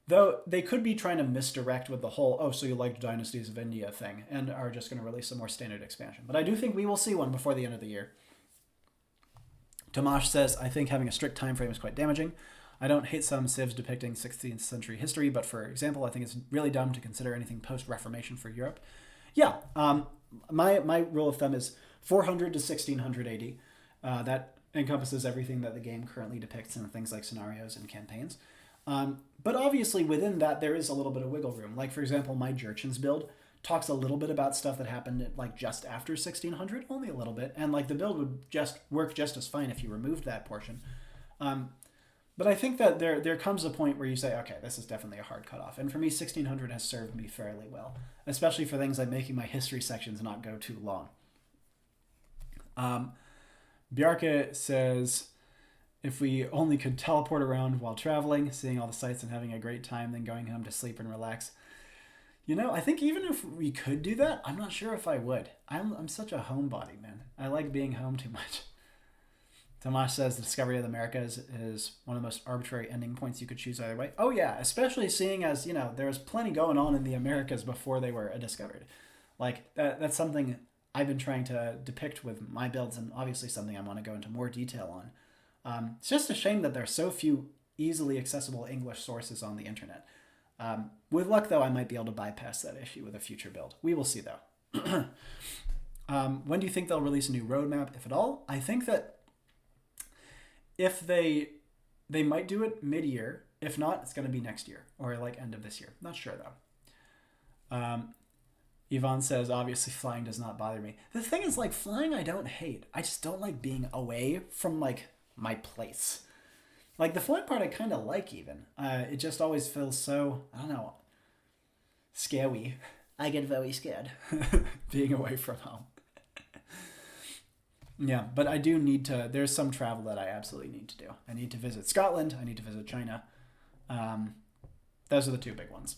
Though they could be trying to misdirect with the whole, oh, so you liked Dynasties of India thing, and are just going to release a more standard expansion. But I do think we will see one before the end of the year. Tomash says, I think having a strict time frame is quite damaging. I don't hate some civs depicting 16th century history, but for example, I think it's really dumb to consider anything post-Reformation for Europe. Yeah, my rule of thumb is 400 to 1600 AD. That encompasses everything that the game currently depicts in things like scenarios and campaigns. But obviously within that, there is a little bit of wiggle room. Like, for example, my Jurchen's build talks a little bit about stuff that happened like just after 1600, only a little bit. And like the build would just work just as fine if you removed that portion. But I think that there comes a point where you say, okay, this is definitely a hard cutoff. And for me, 1600 has served me fairly well, especially for things like making my history sections not go too long. Bjarke says, if we only could teleport around while traveling, seeing all the sights and having a great time, then going home to sleep and relax. You know, I think even if we could do that, I'm not sure if I would. I'm such a homebody, man. I like being home too much. Tomasz says the discovery of the Americas is one of the most arbitrary ending points you could choose either way. Oh yeah, especially seeing as, you know, there was plenty going on in the Americas before they were discovered. Like, that's something I've been trying to depict with my builds, and obviously something I want to go into more detail on. It's just a shame that there are so few easily accessible English sources on the internet. With luck, though, I might be able to bypass that issue with a future build. We will see, though. When do you think they'll release a new roadmap, if at all? I think that if they might do it mid-year. If not, it's going to be next year or like end of this year. Not sure, though. Yvonne says, obviously flying does not bother me. The thing is, like, flying I don't hate. I just don't like being away from, like, my place. Like, the flight part I kind of like, even. It just always feels so, I don't know, scary. I get very scared being away from home. Yeah, but I do need to, there's some travel that I absolutely need to do. I need to visit Scotland. I need to visit China. Those are the two big ones.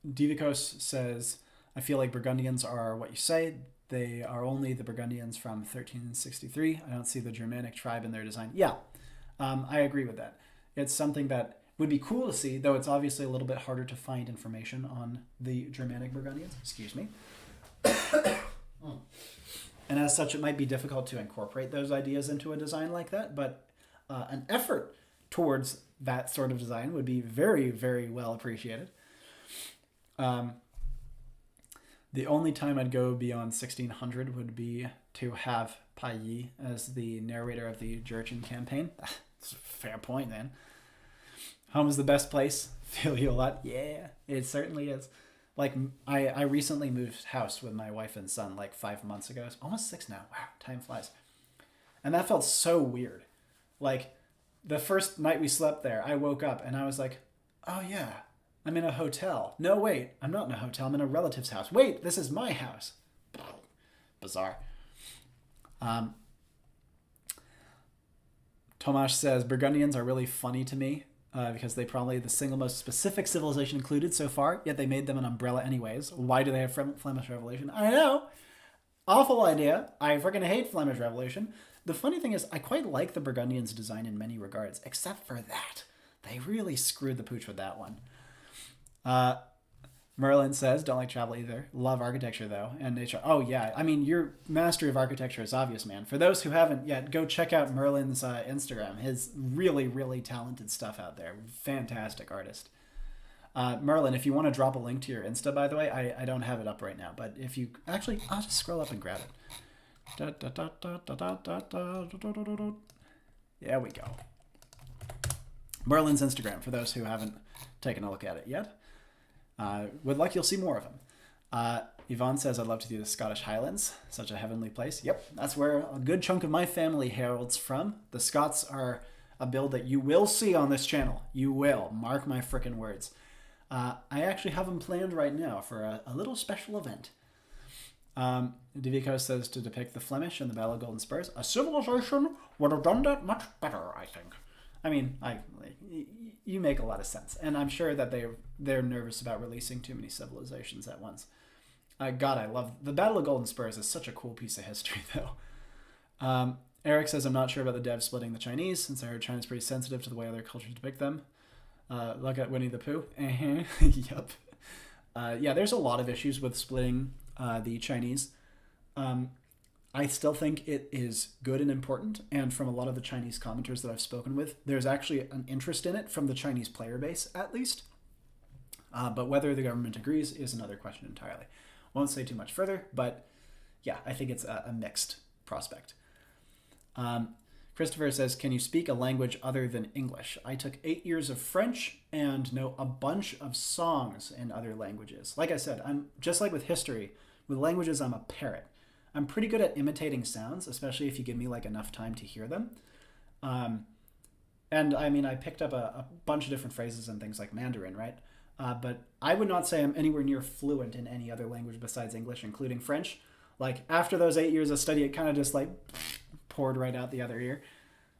Divicos says, I feel like Burgundians are what you say. They are only the Burgundians from 1363. I don't see the Germanic tribe in their design. Yeah, I agree with that. It's something that would be cool to see, though it's obviously a little bit harder to find information on the Germanic Burgundians. Excuse me. And as such, it might be difficult to incorporate those ideas into a design like that, but an effort towards that sort of design would be very, very well appreciated. The only time I'd go beyond 1600 would be to have Pai as the narrator of the Jurchen campaign. That's a fair point, then. Home is the best place. Feel you a lot. Yeah, it certainly is. Like, I recently moved house with my wife and son like 5 months ago. It's almost 6 now. Wow, time flies. And that felt so weird. Like, the first night we slept there, I woke up and I was like, oh yeah, I'm in a hotel. No, wait, I'm not in a hotel. I'm in a relative's house. Wait, this is my house. Bizarre. Tomasz says, Burgundians are really funny to me because they probably the single most specific civilization included so far, yet they made them an umbrella anyways. Why do they have Flemish Revolution? I know. Awful idea. I freaking hate Flemish Revolution. The funny thing is, I quite like the Burgundians' design in many regards, except for that. They really screwed the pooch with that one. Merlin says, don't like travel either. Love architecture, though, and nature. Oh, yeah. I mean, your mastery of architecture is obvious, man. For those who haven't yet, go check out Merlin's Instagram. His really, really talented stuff out there. Fantastic artist. Merlin, if you want to drop a link to your Insta, by the way, I don't have it up right now, but if you... Actually, I'll just scroll up and grab it. There we go. Merlin's Instagram, for those who haven't taken a look at it yet. With luck, you'll see more of him. Yvonne says, I'd love to do the Scottish Highlands. Such a heavenly place. Yep, that's where a good chunk of my family heralds from. The Scots are a build that you will see on this channel. You will. Mark my frickin' words. I actually have them planned right now for a little special event. Divico says to depict the Flemish and the Battle of Golden Spurs. A civilization would have done that much better, I think. I mean, you make a lot of sense, and I'm sure that they're nervous about releasing too many civilizations at once. God, I love the Battle of Golden Spurs. Is such a cool piece of history, though. Eric says, I'm not sure about the devs splitting the Chinese, since I heard China's pretty sensitive to the way other cultures depict them. Look at Winnie the Pooh. Yep. Yeah, there's a lot of issues with splitting the Chinese. I still think it is good and important. And from a lot of the Chinese commenters that I've spoken with, there's actually an interest in it from the Chinese player base, at least. But whether the government agrees is another question entirely. Won't say too much further, but yeah, I think it's a mixed prospect. Christopher says, can you speak a language other than English? I took 8 years of French and know a bunch of songs in other languages. Like I said, I'm just like with history, with languages, I'm a parrot. I'm pretty good at imitating sounds, especially if you give me like enough time to hear them. And I mean, I picked up a bunch of different phrases and things like Mandarin, right? But I would not say I'm anywhere near fluent in any other language besides English, including French. Like after those 8 years of study, it kind of just like poured right out the other ear.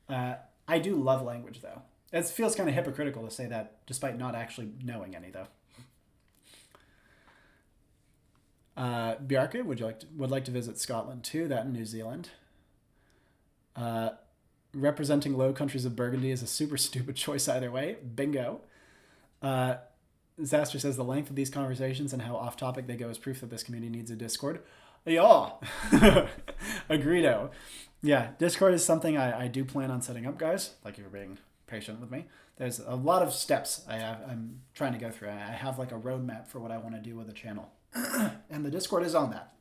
I do love language, though. It feels kind of hypocritical to say that, despite not actually knowing any, though. Bjarke would like to visit Scotland too. That in New Zealand. Representing Low Countries of Burgundy is a super stupid choice either way. Bingo. Zaster says the length of these conversations and how off topic they go is proof that this community needs a Discord. Yeah. Agreedo. Yeah, Discord is something I do plan on setting up, guys. Thank you for being patient with me. There's a lot of steps I'm trying to go through. I have like a roadmap for what I want to do with the channel. And the Discord is on that.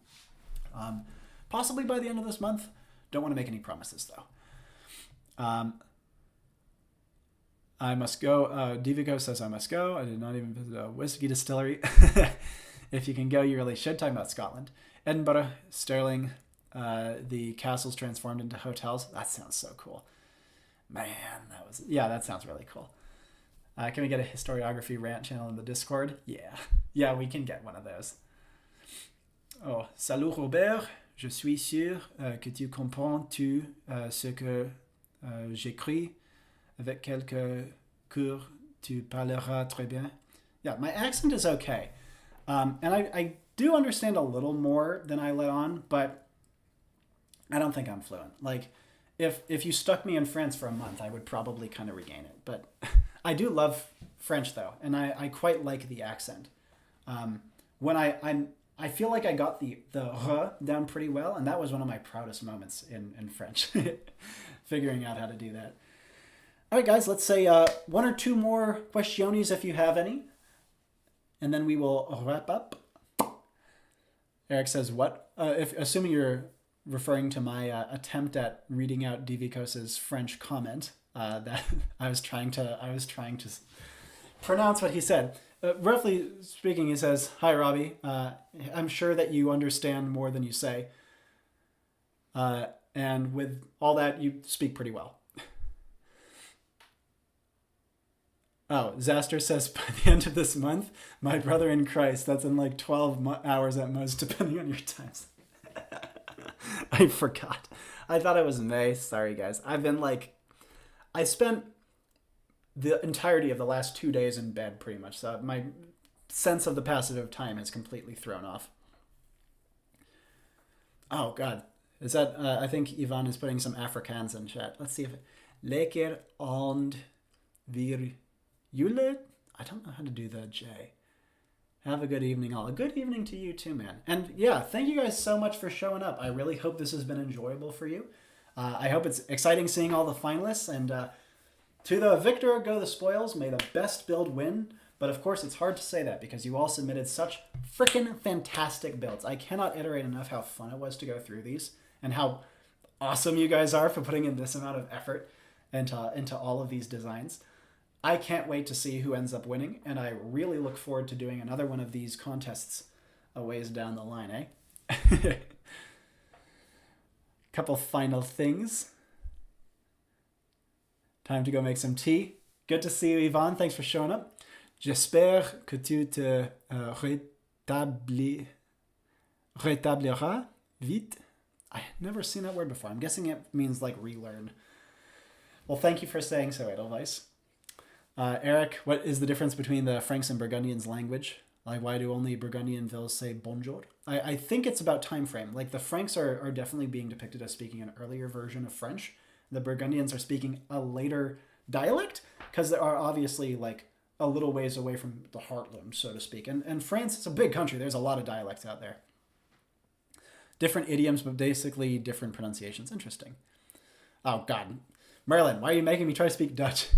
Possibly by the end of this month. Don't want to make any promises, though. I must go. Divico says I must go. I did not even visit a whiskey distillery. If you can go, you really should. Talking about Scotland. Edinburgh, Stirling, the castles transformed into hotels. That sounds so cool. Man, that sounds really cool. Can we get a historiography rant channel in the Discord? Yeah, we can get one of those. Oh, salut Robert, je suis sûr que tu comprends tout ce que j'écris. Avec quelques cours, tu parleras très bien. Yeah, my accent is okay. And I do understand a little more than I let on, but I don't think I'm fluent. Like, if you stuck me in France for a month, I would probably kind of regain it. But I do love French, though, and I quite like the accent. When I feel like I got the r down pretty well, and that was one of my proudest moments in French, figuring out how to do that. All right, guys, let's say one or two more questiones if you have any, and then we will wrap up. Eric says, what? Assuming you're referring to my attempt at reading out Divikos's French comment, that I was trying to pronounce what he said. Roughly speaking, he says, "Hi, Robbie. I'm sure that you understand more than you say, and with all that, you speak pretty well." Oh, Zaster says, by the end of this month, my brother in Christ. That's in like 12 hours at most, depending on your times. I forgot. I thought it was May. Sorry, guys. I spent the entirety of the last 2 days in bed, pretty much. So my sense of the passage of time is completely thrown off. Oh, God. Is that, I think Ivan is putting some Afrikaans in chat. Let's see if Lekker and vir Jule? I don't know how to do the J. Have a good evening, all. A good evening to you too, man. And yeah, thank you guys so much for showing up. I really hope this has been enjoyable for you. I hope it's exciting seeing all the finalists. And to the victor go the spoils. May the best build win. But of course, it's hard to say that because you all submitted such freaking fantastic builds. I cannot iterate enough how fun it was to go through these and how awesome you guys are for putting in this amount of effort into all of these designs. I can't wait to see who ends up winning, and I really look forward to doing another one of these contests a ways down the line, eh? Couple final things. Time to go make some tea. Good to see you, Yvonne. Thanks for showing up. J'espère que tu te rétabliras vite. I've never seen that word before. I'm guessing it means like relearn. Well, thank you for saying so, Edelweiss. Eric, what is the difference between the Franks and Burgundians' language? Like, why do only Burgundian villes say bonjour? I think it's about time frame. Like, the Franks are definitely being depicted as speaking an earlier version of French. The Burgundians are speaking a later dialect, because they are obviously, like, a little ways away from the heartland, so to speak. And France, it's a big country. There's a lot of dialects out there. different idioms, but basically different pronunciations. Interesting. Oh, God. Merlin, why are you making me try to speak Dutch?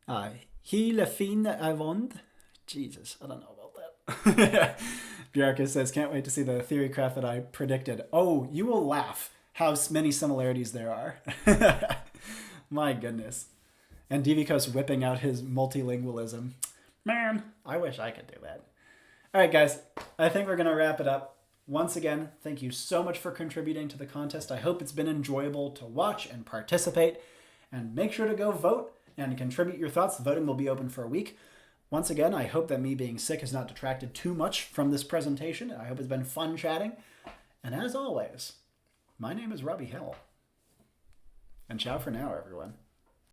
Hele fin avond. Jesus, I don't know about that. Bjarka says, can't wait to see the Theorycraft that I predicted. Oh, you will laugh how many similarities there are. My goodness. And Diviko's whipping out his multilingualism. Man, I wish I could do that. All right, guys, I think we're going to wrap it up. Once again, thank you so much for contributing to the contest. I hope it's been enjoyable to watch and participate. And make sure to go vote and contribute your thoughts. The voting will be open for a week. Once again, I hope that me being sick has not detracted too much from this presentation. I hope it's been fun chatting. And as always, my name is Robbie Hill. And ciao for now, everyone.